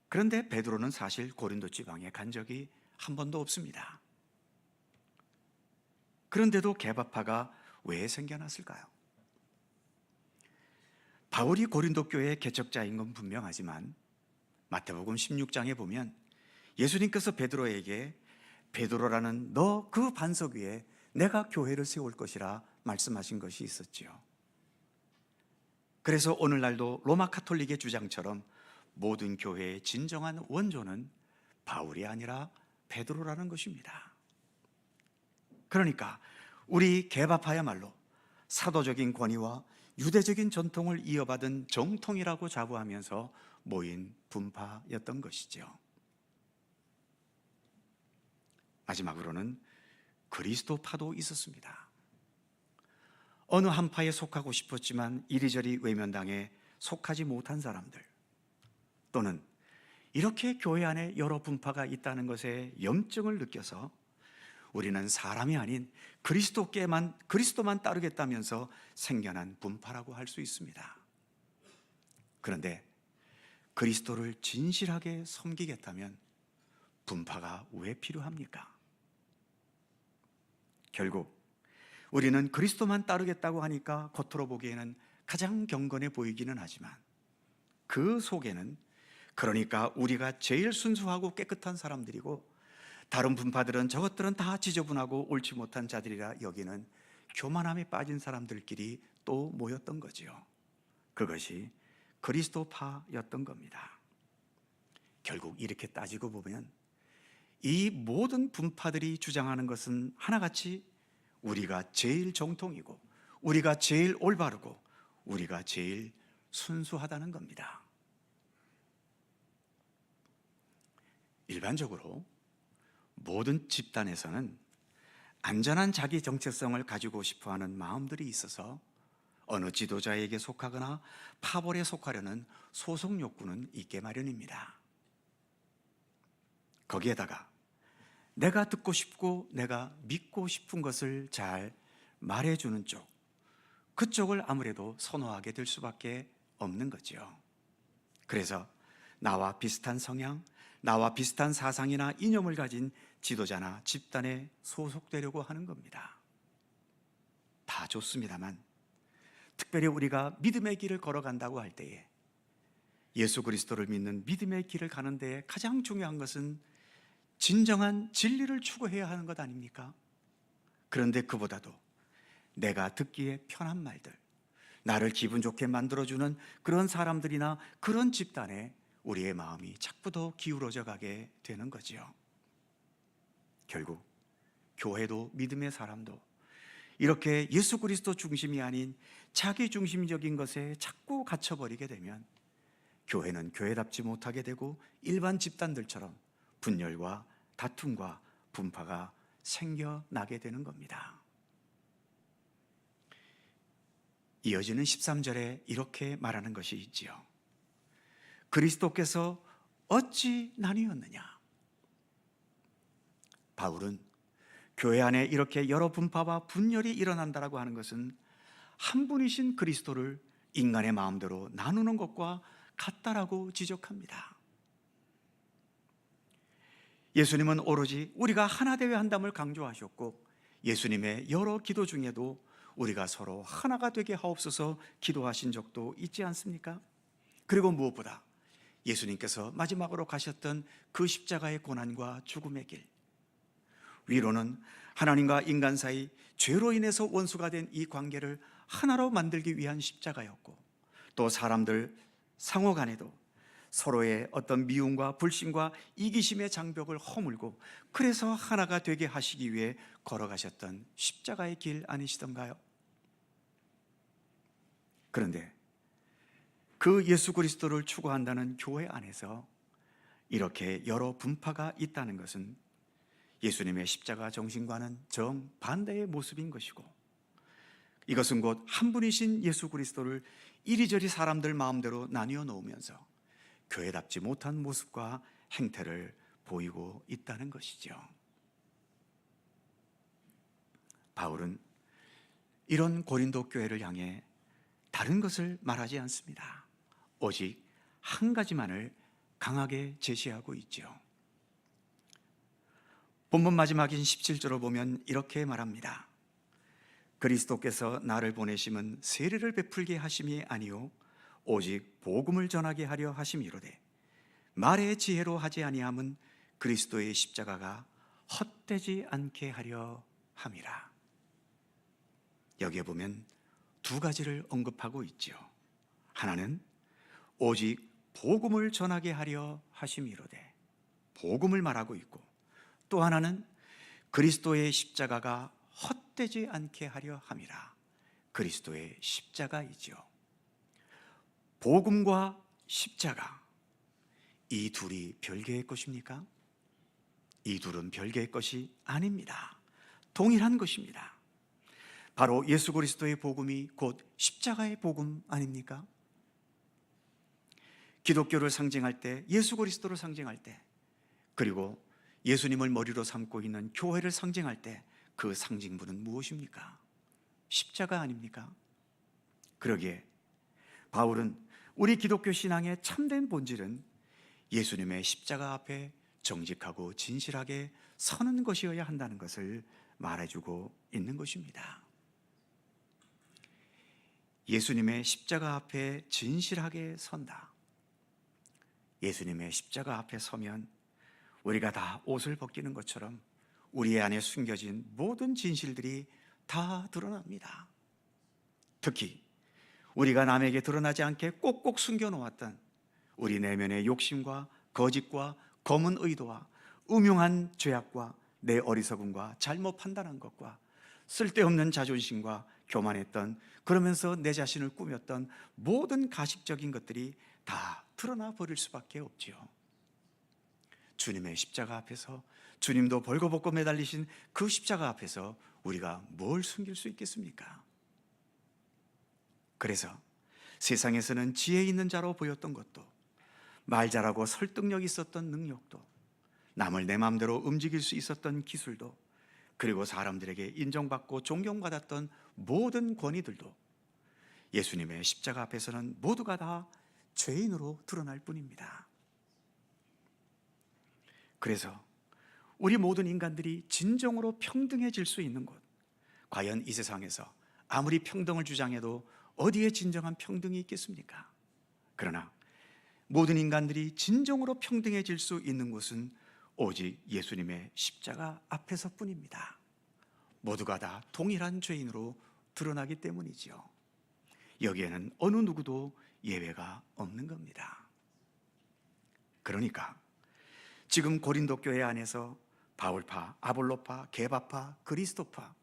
그런데 베드로는 사실 고린도 지방에 간 적이 한 번도 없습니다. 그런데도 게바파가 왜 생겨났을까요? 바울이 고린도 교회의 개척자인 건 분명하지만 마태복음 16장에 보면 예수님께서 베드로에게 베드로라는 너 그 반석 위에 내가 교회를 세울 것이라 말씀하신 것이 있었지요. 그래서 오늘날도 로마 카톨릭의 주장처럼 모든 교회의 진정한 원조는 바울이 아니라 베드로라는 것입니다. 그러니까 우리 게바파야말로 사도적인 권위와 유대적인 전통을 이어받은 정통이라고 자부하면서 모인 분파였던 것이죠. 마지막으로는 그리스도파도 있었습니다. 어느 한 파에 속하고 싶었지만 이리저리 외면당해 속하지 못한 사람들, 또는 이렇게 교회 안에 여러 분파가 있다는 것에 염증을 느껴서 우리는 사람이 아닌 그리스도만 따르겠다면서 생겨난 분파라고 할 수 있습니다. 그런데 그리스도를 진실하게 섬기겠다면 분파가 왜 필요합니까? 결국 우리는 그리스도만 따르겠다고 하니까 겉으로 보기에는 가장 경건해 보이기는 하지만 그 속에는, 그러니까 우리가 제일 순수하고 깨끗한 사람들이고 다른 분파들은 저것들은 다 지저분하고 옳지 못한 자들이라 여기는 교만함에 빠진 사람들끼리 또 모였던 거지요. 그것이 그리스도파였던 겁니다. 결국 이렇게 따지고 보면 이 모든 분파들이 주장하는 것은 하나같이 우리가 제일 정통이고 우리가 제일 올바르고 우리가 제일 순수하다는 겁니다. 일반적으로 모든 집단에서는 안전한 자기 정체성을 가지고 싶어하는 마음들이 있어서 어느 지도자에게 속하거나 파벌에 속하려는 소속 욕구는 있게 마련입니다. 거기에다가 내가 듣고 싶고 내가 믿고 싶은 것을 잘 말해주는 쪽, 그쪽을 아무래도 선호하게 될 수밖에 없는 거죠. 그래서 나와 비슷한 성향, 나와 비슷한 사상이나 이념을 가진 지도자나 집단에 소속되려고 하는 겁니다. 다 좋습니다만 특별히 우리가 믿음의 길을 걸어간다고 할 때에 예수 그리스도를 믿는 믿음의 길을 가는 데에 가장 중요한 것은 진정한 진리를 추구해야 하는 것 아닙니까? 그런데 그보다도 내가 듣기에 편한 말들, 나를 기분 좋게 만들어주는 그런 사람들이나 그런 집단에 우리의 마음이 자꾸 더 기울어져 가게 되는 거지요. 결국 교회도 믿음의 사람도 이렇게 예수 그리스도 중심이 아닌 자기 중심적인 것에 자꾸 갇혀버리게 되면 교회는 교회답지 못하게 되고 일반 집단들처럼 분열과 다툼과 분파가 생겨나게 되는 겁니다. 이어지는 13절에 이렇게 말하는 것이 있지요. 그리스도께서 어찌 나뉘었느냐? 바울은 교회 안에 이렇게 여러 분파와 분열이 일어난다라고 하는 것은 한 분이신 그리스도를 인간의 마음대로 나누는 것과 같다라고 지적합니다. 예수님은 오로지 우리가 하나 되어야 한담을 강조하셨고, 예수님의 여러 기도 중에도 우리가 서로 하나가 되게 하옵소서 기도하신 적도 있지 않습니까? 그리고 무엇보다 예수님께서 마지막으로 가셨던 그 십자가의 고난과 죽음의 길, 위로는 하나님과 인간 사이 죄로 인해서 원수가 된 이 관계를 하나로 만들기 위한 십자가였고, 또 사람들 상호 간에도 서로의 어떤 미움과 불신과 이기심의 장벽을 허물고, 그래서 하나가 되게 하시기 위해 걸어가셨던 십자가의 길 아니시던가요? 그런데 그 예수 그리스도를 추구한다는 교회 안에서 이렇게 여러 분파가 있다는 것은 예수님의 십자가 정신과는 정반대의 모습인 것이고, 이것은 곧 한 분이신 예수 그리스도를 이리저리 사람들 마음대로 나뉘어 놓으면서 교회답지 못한 모습과 행태를 보이고 있다는 것이죠. 바울은 이런 고린도 교회를 향해 다른 것을 말하지 않습니다. 오직 한 가지만을 강하게 제시하고 있죠. 본문 마지막인 17절을 보면 이렇게 말합니다. 그리스도께서 나를 보내심은 세례를 베풀게 하심이 아니요 오직 복음을 전하게 하려 하심이로되, 말의 지혜로 하지 아니함은 그리스도의 십자가가 헛되지 않게 하려 함이라. 여기에 보면 두 가지를 언급하고 있죠. 하나는 오직 복음을 전하게 하려 하심이로되, 복음을 말하고 있고, 또 하나는 그리스도의 십자가가 헛되지 않게 하려 함이라. 그리스도의 십자가이죠. 복음과 십자가, 이 둘이 별개의 것입니까? 이 둘은 별개의 것이 아닙니다. 동일한 것입니다. 바로 예수 그리스도의 복음이 곧 십자가의 복음 아닙니까? 기독교를 상징할 때, 예수 그리스도를 상징할 때, 그리고 예수님을 머리로 삼고 있는 교회를 상징할 때 그 상징부는 무엇입니까? 십자가 아닙니까? 그러기에 바울은 우리 기독교 신앙의 참된 본질은 예수님의 십자가 앞에 정직하고 진실하게 서는 것이어야 한다는 것을 말해주고 있는 것입니다. 예수님의 십자가 앞에 진실하게 선다. 예수님의 십자가 앞에 서면 우리가 다 옷을 벗기는 것처럼 우리 안에 숨겨진 모든 진실들이 다 드러납니다. 특히 우리가 남에게 드러나지 않게 꼭꼭 숨겨놓았던 우리 내면의 욕심과 거짓과 검은 의도와 음흉한 죄악과 내 어리석음과 잘못 판단한 것과 쓸데없는 자존심과 교만했던, 그러면서 내 자신을 꾸몄던 모든 가식적인 것들이 다 드러나 버릴 수밖에 없지요. 주님의 십자가 앞에서, 주님도 벌거벗고 매달리신 그 십자가 앞에서 우리가 뭘 숨길 수 있겠습니까? 그래서 세상에서는 지혜 있는 자로 보였던 것도, 말 잘하고 설득력 있었던 능력도, 남을 내 마음대로 움직일 수 있었던 기술도, 그리고 사람들에게 인정받고 존경받았던 모든 권위들도 예수님의 십자가 앞에서는 모두가 다 죄인으로 드러날 뿐입니다. 그래서 우리 모든 인간들이 진정으로 평등해질 수 있는 곳, 과연 이 세상에서 아무리 평등을 주장해도 어디에 진정한 평등이 있겠습니까? 그러나 모든 인간들이 진정으로 평등해질 수 있는 곳은 오직 예수님의 십자가 앞에서뿐입니다. 모두가 다 동일한 죄인으로 드러나기 때문이지요. 여기에는 어느 누구도 예외가 없는 겁니다. 그러니까 지금 고린도 교회 안에서 바울파, 아볼로파, 게바파, 그리스도파,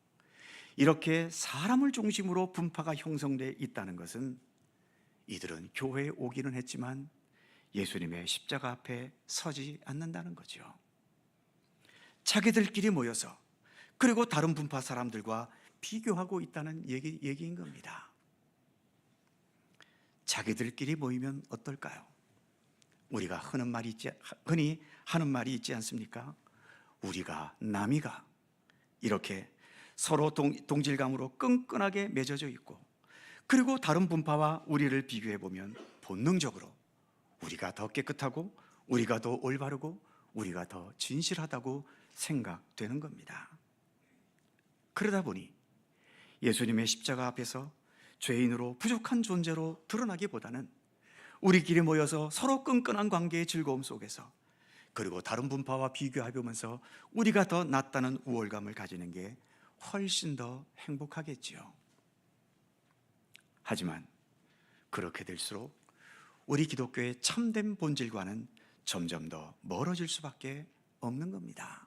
이렇게 사람을 중심으로 분파가 형성되어 있다는 것은 이들은 교회에 오기는 했지만 예수님의 십자가 앞에 서지 않는다는 거죠. 자기들끼리 모여서, 그리고 다른 분파 사람들과 비교하고 있다는 얘기인 겁니다. 자기들끼리 모이면 어떨까요? 우리가 흔히 하는 말이 있지 않습니까? 우리가 남이가, 이렇게 서로 동질감으로 끈끈하게 맺어져 있고, 그리고 다른 분파와 우리를 비교해 보면 본능적으로 우리가 더 깨끗하고 우리가 더 올바르고 우리가 더 진실하다고 생각되는 겁니다. 그러다 보니 예수님의 십자가 앞에서 죄인으로 부족한 존재로 드러나기보다는 우리끼리 모여서 서로 끈끈한 관계의 즐거움 속에서, 그리고 다른 분파와 비교해보면서 우리가 더 낫다는 우월감을 가지는 게 훨씬 더 행복하겠지요. 하지만 그렇게 될수록 우리 기독교의 참된 본질과는 점점 더 멀어질 수밖에 없는 겁니다.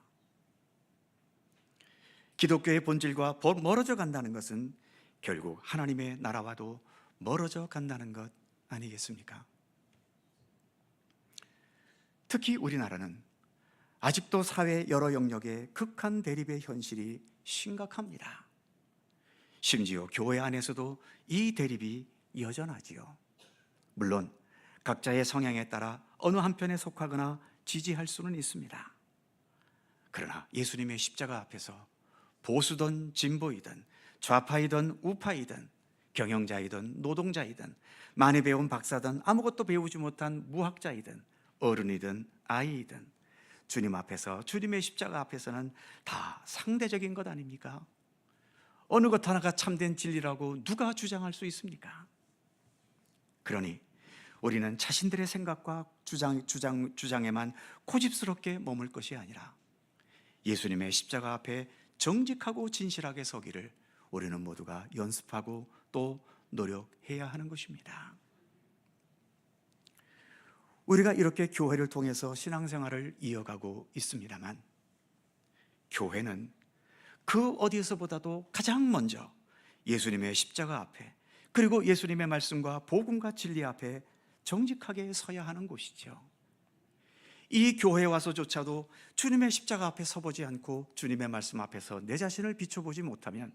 기독교의 본질과 멀어져 간다는 것은 결국 하나님의 나라와도 멀어져 간다는 것 아니겠습니까? 특히 우리나라는 아직도 사회 여러 영역의 극한 대립의 현실이 심각합니다. 심지어 교회 안에서도 이 대립이 여전하지요. 물론 각자의 성향에 따라 어느 한편에 속하거나 지지할 수는 있습니다. 그러나 예수님의 십자가 앞에서 보수든 진보이든 좌파이든 우파이든 경영자이든 노동자이든 많이 배운 박사든 아무것도 배우지 못한 무학자이든 어른이든 아이이든 주님 앞에서, 주님의 십자가 앞에서는 다 상대적인 것 아닙니까? 어느 것 하나가 참된 진리라고 누가 주장할 수 있습니까? 그러니 우리는 자신들의 생각과 주장에만 고집스럽게 머물 것이 아니라 예수님의 십자가 앞에 정직하고 진실하게 서기를 우리는 모두가 연습하고 또 노력해야 하는 것입니다. 우리가 이렇게 교회를 통해서 신앙생활을 이어가고 있습니다만, 교회는 그 어디에서보다도 가장 먼저 예수님의 십자가 앞에, 그리고 예수님의 말씀과 복음과 진리 앞에 정직하게 서야 하는 곳이죠. 이 교회에 와서조차도 주님의 십자가 앞에 서보지 않고 주님의 말씀 앞에서 내 자신을 비춰보지 못하면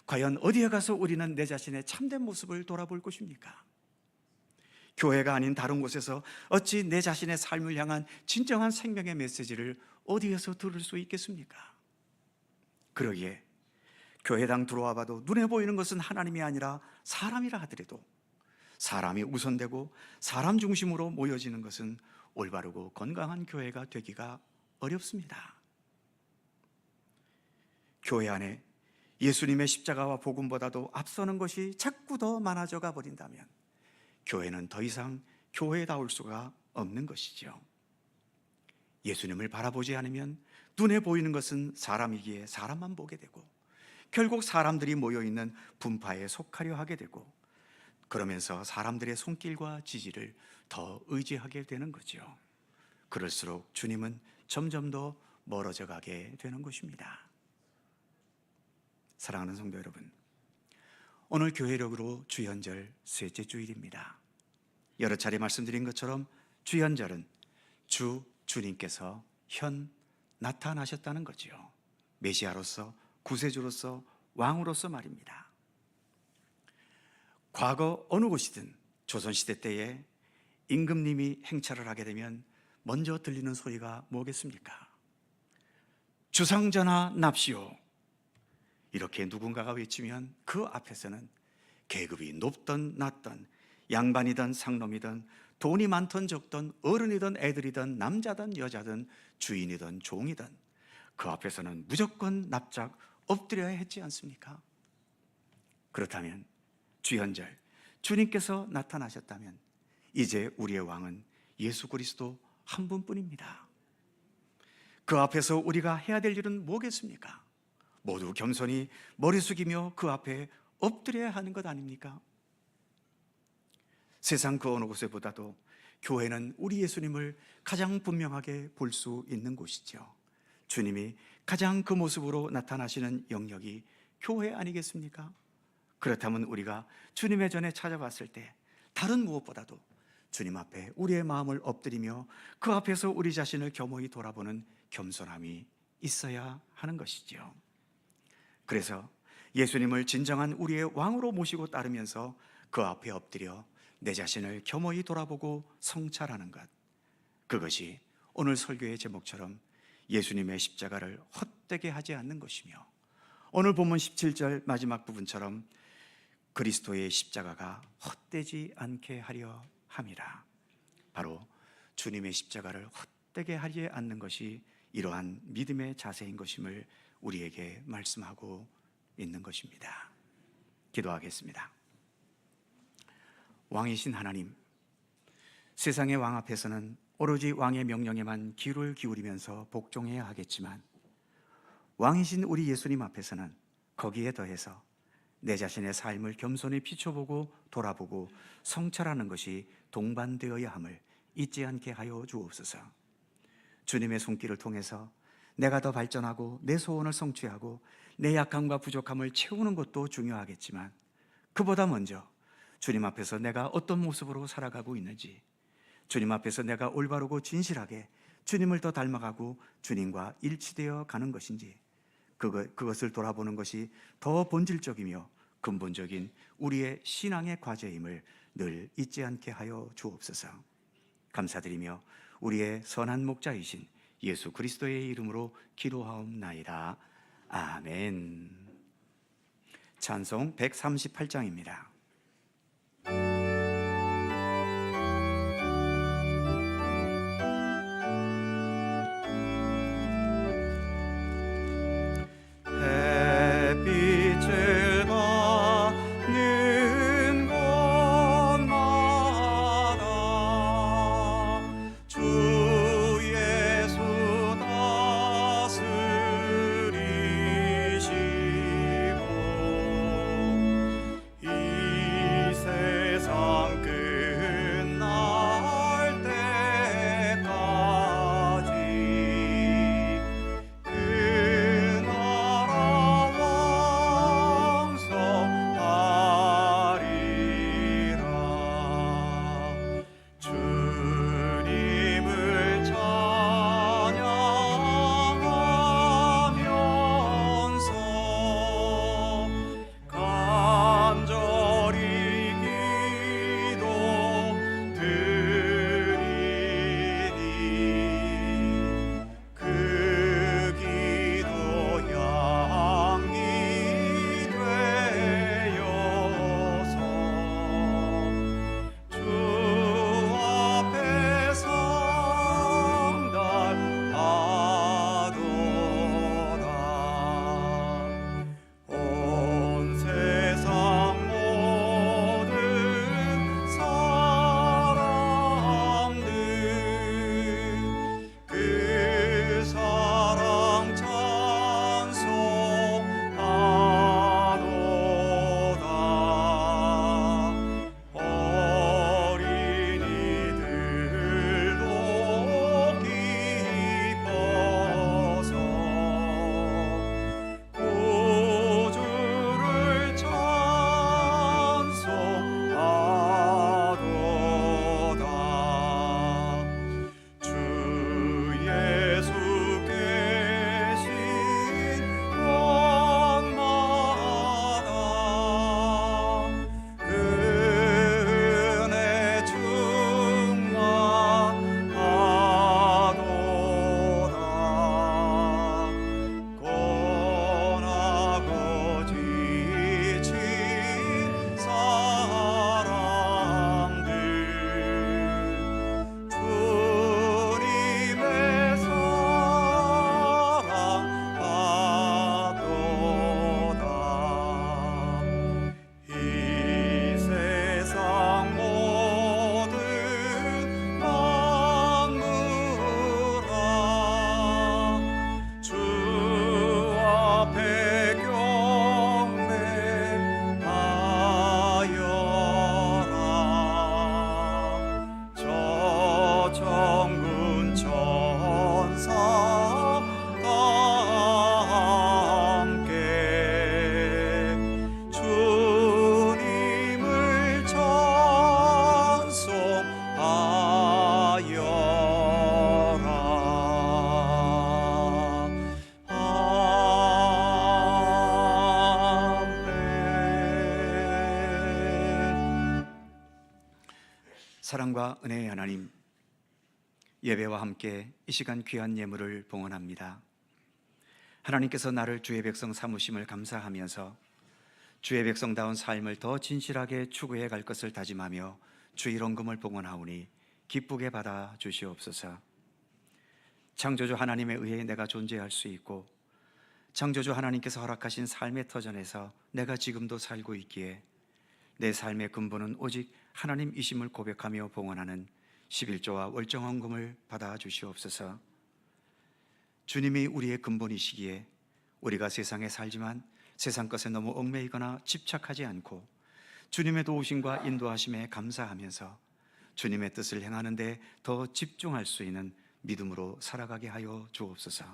과연 어디에 가서 우리는 내 자신의 참된 모습을 돌아볼 것입니까? 교회가 아닌 다른 곳에서 어찌 내 자신의 삶을 향한 진정한 생명의 메시지를 어디에서 들을 수 있겠습니까? 그러기에 교회당 들어와 봐도 눈에 보이는 것은 하나님이 아니라 사람이라 하더라도 사람이 우선되고 사람 중심으로 모여지는 것은 올바르고 건강한 교회가 되기가 어렵습니다. 교회 안에 예수님의 십자가와 복음보다도 앞서는 것이 자꾸 더 많아져 가버린다면 교회는 더 이상 교회다울 수가 없는 것이죠. 예수님을 바라보지 않으면 눈에 보이는 것은 사람이기에 사람만 보게 되고, 결국 사람들이 모여있는 분파에 속하려 하게 되고, 그러면서 사람들의 손길과 지지를 더 의지하게 되는 거죠. 그럴수록 주님은 점점 더 멀어져 가게 되는 것입니다. 사랑하는 성도 여러분, 오늘 교회력으로 주연절 셋째 주일입니다. 여러 차례 말씀드린 것처럼 주연절은 주님께서 현 나타나셨다는 거죠. 메시아로서, 구세주로서, 왕으로서 말입니다. 과거 어느 곳이든 조선시대 때에 임금님이 행차를 하게 되면 먼저 들리는 소리가 뭐겠습니까? 주상전하 납시오. 이렇게 누군가가 외치면 그 앞에서는 계급이 높든 낮든, 양반이든 상놈이든, 돈이 많든 적든, 어른이든 애들이든, 남자든 여자든, 주인이든 종이든 그 앞에서는 무조건 납작 엎드려야 했지 않습니까? 그렇다면 주연절, 주님께서 나타나셨다면 이제 우리의 왕은 예수 그리스도 한 분뿐입니다. 그 앞에서 우리가 해야 될 일은 뭐겠습니까? 모두 겸손히 머리 숙이며 그 앞에 엎드려야 하는 것 아닙니까? 세상 그 어느 곳에보다도 교회는 우리 예수님을 가장 분명하게 볼 수 있는 곳이죠. 주님이 가장 그 모습으로 나타나시는 영역이 교회 아니겠습니까? 그렇다면 우리가 주님의 전에 찾아왔을 때 다른 무엇보다도 주님 앞에 우리의 마음을 엎드리며 그 앞에서 우리 자신을 겸허히 돌아보는 겸손함이 있어야 하는 것이죠. 그래서 예수님을 진정한 우리의 왕으로 모시고 따르면서 그 앞에 엎드려 내 자신을 겸허히 돌아보고 성찰하는 것, 그것이 오늘 설교의 제목처럼 예수님의 십자가를 헛되게 하지 않는 것이며, 오늘 본문 17절 마지막 부분처럼 그리스도의 십자가가 헛되지 않게 하려 함이라. 바로 주님의 십자가를 헛되게 하지 않는 것이 이러한 믿음의 자세인 것임을 우리에게 말씀하고 있는 것입니다. 기도하겠습니다. 왕이신 하나님, 세상의 왕 앞에서는 오로지 왕의 명령에만 귀를 기울이면서 복종해야 하겠지만 왕이신 우리 예수님 앞에서는 거기에 더해서 내 자신의 삶을 겸손히 비춰보고 돌아보고 성찰하는 것이 동반되어야 함을 잊지 않게 하여 주옵소서. 주님의 손길을 통해서 내가 더 발전하고 내 소원을 성취하고 내 약함과 부족함을 채우는 것도 중요하겠지만 그보다 먼저 주님 앞에서 내가 어떤 모습으로 살아가고 있는지, 주님 앞에서 내가 올바르고 진실하게 주님을 더 닮아가고 주님과 일치되어 가는 것인지, 그것을 돌아보는 것이 더 본질적이며 근본적인 우리의 신앙의 과제임을 늘 잊지 않게 하여 주옵소서. 감사드리며 우리의 선한 목자이신 예수 그리스도의 이름으로 기도하옵나이다. 아멘. 찬송 138장입니다.
햇빛을 받는 곳마다 주 예수 다스리시고 이 세상 끝날 때까지 그 나라 왕성하리라. 주님을 찬양하면서 간절히 기도 드리니 그 기도 양이 되어서 주 앞에 상달하도다. 온 세상 모든 사람들 그 사랑 찬송하도다. 어린이들도 기뻐서 구주를 찬송하도다. 주 예수 계신 곳마다 그 은혜 충만하도다. 고나고 지친 사람들 주님의 사랑 받도다. 이 세상 모든 만물아 주 앞에 경배하여라. 저 정군 천사 다 함께 주님을 찬송하여라. 아멘.
사랑과 은혜의 하나님, 예배와 함께 이 시간 귀한 예물을 봉헌합니다. 하나님께서 나를 주의 백성 삼으심을 감사하면서 주의 백성다운 삶을 더 진실하게 추구해 갈 것을 다짐하며 주의 헌금을 봉헌하오니 기쁘게 받아 주시옵소서. 창조주 하나님에 의해 내가 존재할 수 있고 창조주 하나님께서 허락하신 삶의 터전에서 내가 지금도 살고 있기에 내 삶의 근본은 오직 하나님이심을 고백하며 봉헌하는 11조와 월정헌금을 받아 주시옵소서. 주님이 우리의 근본이시기에 우리가 세상에 살지만 세상 것에 너무 얽매이거나 집착하지 않고 주님의 도우심과 인도하심에 감사하면서 주님의 뜻을 행하는 데 더 집중할 수 있는 믿음으로 살아가게 하여 주옵소서.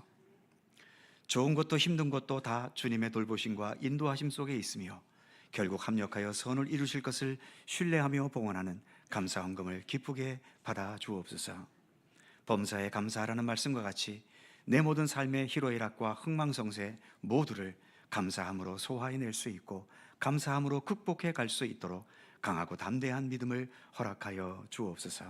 좋은 것도 힘든 것도 다 주님의 돌보심과 인도하심 속에 있으며 결국 합력하여 선을 이루실 것을 신뢰하며 봉헌하는 감사 헌금을 기쁘게 받아 주옵소서. 범사에 감사하라는 말씀과 같이 내 모든 삶의 희로애락과 흥망성쇠 모두를 감사함으로 소화해낼 수 있고 감사함으로 극복해 갈 수 있도록 강하고 담대한 믿음을 허락하여 주옵소서.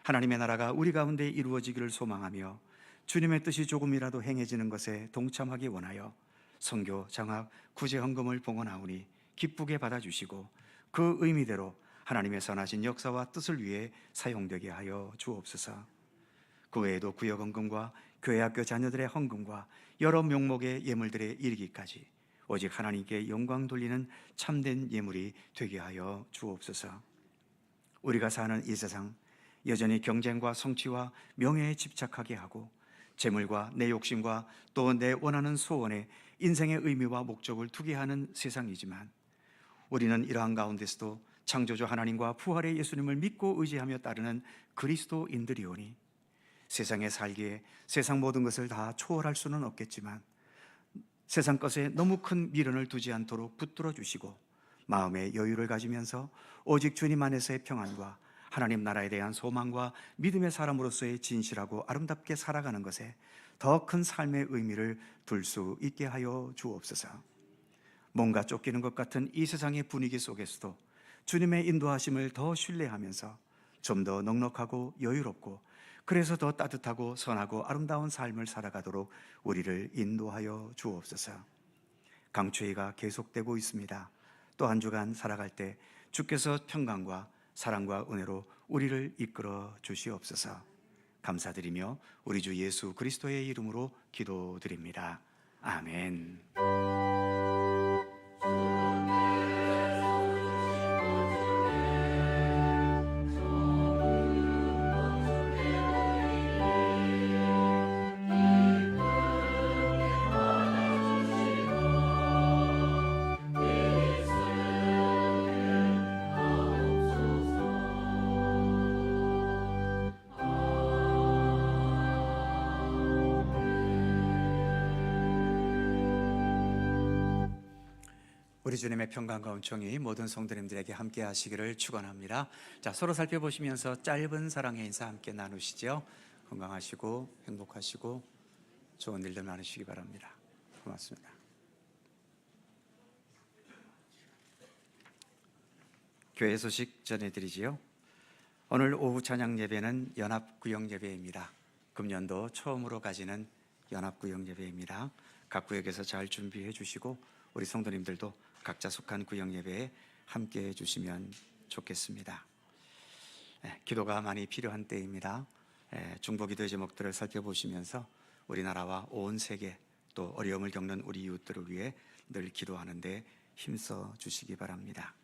하나님의 나라가 우리 가운데 이루어지기를 소망하며 주님의 뜻이 조금이라도 행해지는 것에 동참하기 원하여 선교, 장학, 구제 헌금을 봉헌하오니 기쁘게 받아주시고 그 의미대로 하나님의 선하신 역사와 뜻을 위해 사용되게 하여 주옵소서. 그 외에도 구역 헌금과 교회 학교 자녀들의 헌금과 여러 명목의 예물들에 이르기까지 오직 하나님께 영광 돌리는 참된 예물이 되게 하여 주옵소서. 우리가 사는 이 세상 여전히 경쟁과 성취와 명예에 집착하게 하고 재물과 내 욕심과 또 내 원하는 소원에 인생의 의미와 목적을 두게 하는 세상이지만 우리는 이러한 가운데서도 창조주 하나님과 부활의 예수님을 믿고 의지하며 따르는 그리스도인들이오니 세상에 살기에 세상 모든 것을 다 초월할 수는 없겠지만 세상 것에 너무 큰 미련을 두지 않도록 붙들어 주시고 마음의 여유를 가지면서 오직 주님 안에서의 평안과 하나님 나라에 대한 소망과 믿음의 사람으로서의 진실하고 아름답게 살아가는 것에 더 큰 삶의 의미를 둘 수 있게 하여 주옵소서. 뭔가 쫓기는 것 같은 이 세상의 분위기 속에서도 주님의 인도하심을 더 신뢰하면서 좀 더 넉넉하고 여유롭고 그래서 더 따뜻하고 선하고 아름다운 삶을 살아가도록 우리를 인도하여 주옵소서. 강추위가 계속되고 있습니다. 또 한 주간 살아갈 때 주께서 평강과 사랑과 은혜로 우리를 이끌어 주시옵소서. 감사드리며 우리 주 예수 그리스도의 이름으로 기도드립니다. 아멘. 우리 주님의 평강과 은총이 모든 성도님들에게 함께 하시기를 축원합니다. 자, 서로 살펴보시면서 짧은 사랑의 인사 함께 나누시죠. 건강하시고 행복하시고 좋은 일들 많으시기 바랍니다. 고맙습니다. 교회 소식 전해드리지요. 오늘 오후 찬양 예배는 연합구역 예배입니다. 금년도 처음으로 가지는 연합구역 예배입니다. 각 구역에서 잘 준비해 주시고 우리 성도님들도 각자 속한 구역 예배에 함께 해주시면 좋겠습니다. 기도가 많이 필요한 때입니다. 중보기도의 제목들을 살펴보시면서 우리나라와 온 세계 또 어려움을 겪는 우리 이웃들을 위해 늘 기도하는데 힘써 주시기 바랍니다.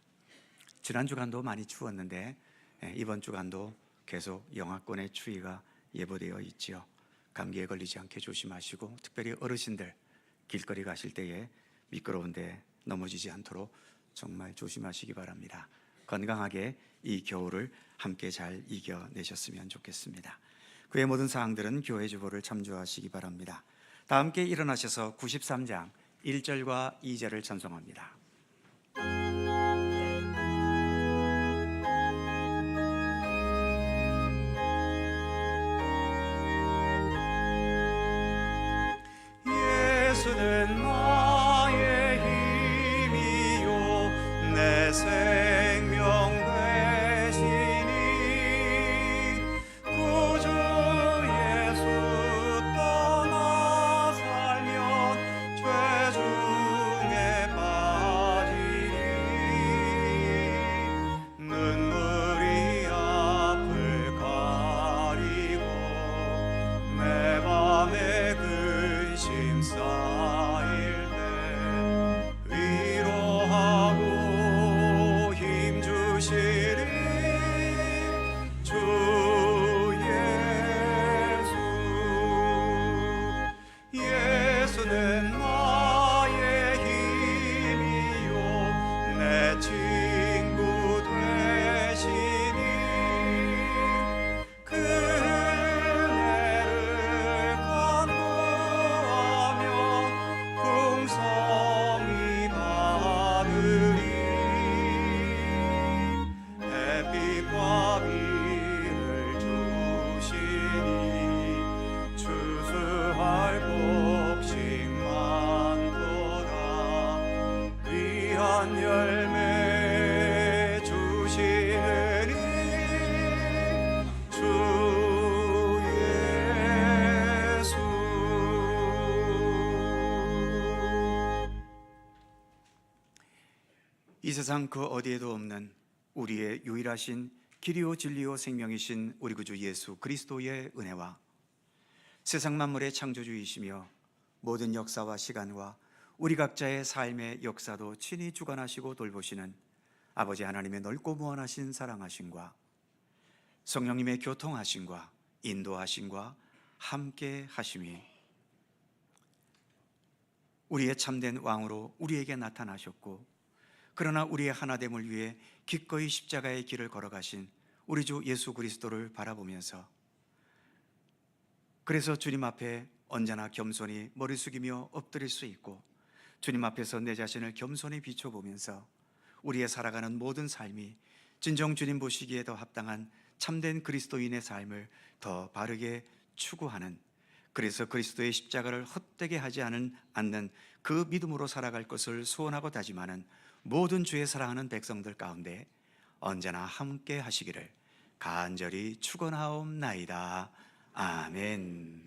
지난 주간도 많이 추웠는데 이번 주간도 계속 영하권의 추위가 예보되어 있지요. 감기에 걸리지 않게 조심하시고 특별히 어르신들 길거리 가실 때에 미끄러운데 넘어지지 않도록 정말 조심하시기 바랍니다. 건강하게 이 겨울을 함께 잘 이겨내셨으면 좋겠습니다. 그의 모든 사항들은 교회 주보를 참조하시기 바랍니다. 다 함께 일어나셔서 93장 1절과 2절을 찬송합니다.
예수는 나의 힘이요 내 생명 되시니 구주 예수 떠나 살면 죄 중에
이 세상 그 어디에도 없는 우리의 유일하신 길이요 진리요 생명이신 우리 구주 예수 그리스도의 은혜와 세상 만물의 창조주이시며 모든 역사와 시간과 우리 각자의 삶의 역사도 친히 주관하시고 돌보시는 아버지 하나님의 넓고 무한하신 사랑하심과 성령님의 교통하심과 인도하심과 함께 하심이 우리의 참된 왕으로 우리에게 나타나셨고, 그러나 우리의 하나됨을 위해 기꺼이 십자가의 길을 걸어가신 우리 주 예수 그리스도를 바라보면서, 그래서 주님 앞에 언제나 겸손히 머리 숙이며 엎드릴 수 있고, 주님 앞에서 내 자신을 겸손히 비춰보면서 우리의 살아가는 모든 삶이 진정 주님 보시기에 더 합당한 참된 그리스도인의 삶을 더 바르게 추구하는, 그래서 그리스도의 십자가를 헛되게 하지 않는 그 믿음으로 살아갈 것을 소원하고 다짐하는 모든 주의 사랑하는 백성들 가운데 언제나 함께 하시기를 간절히 축원하옵나이다. 아멘.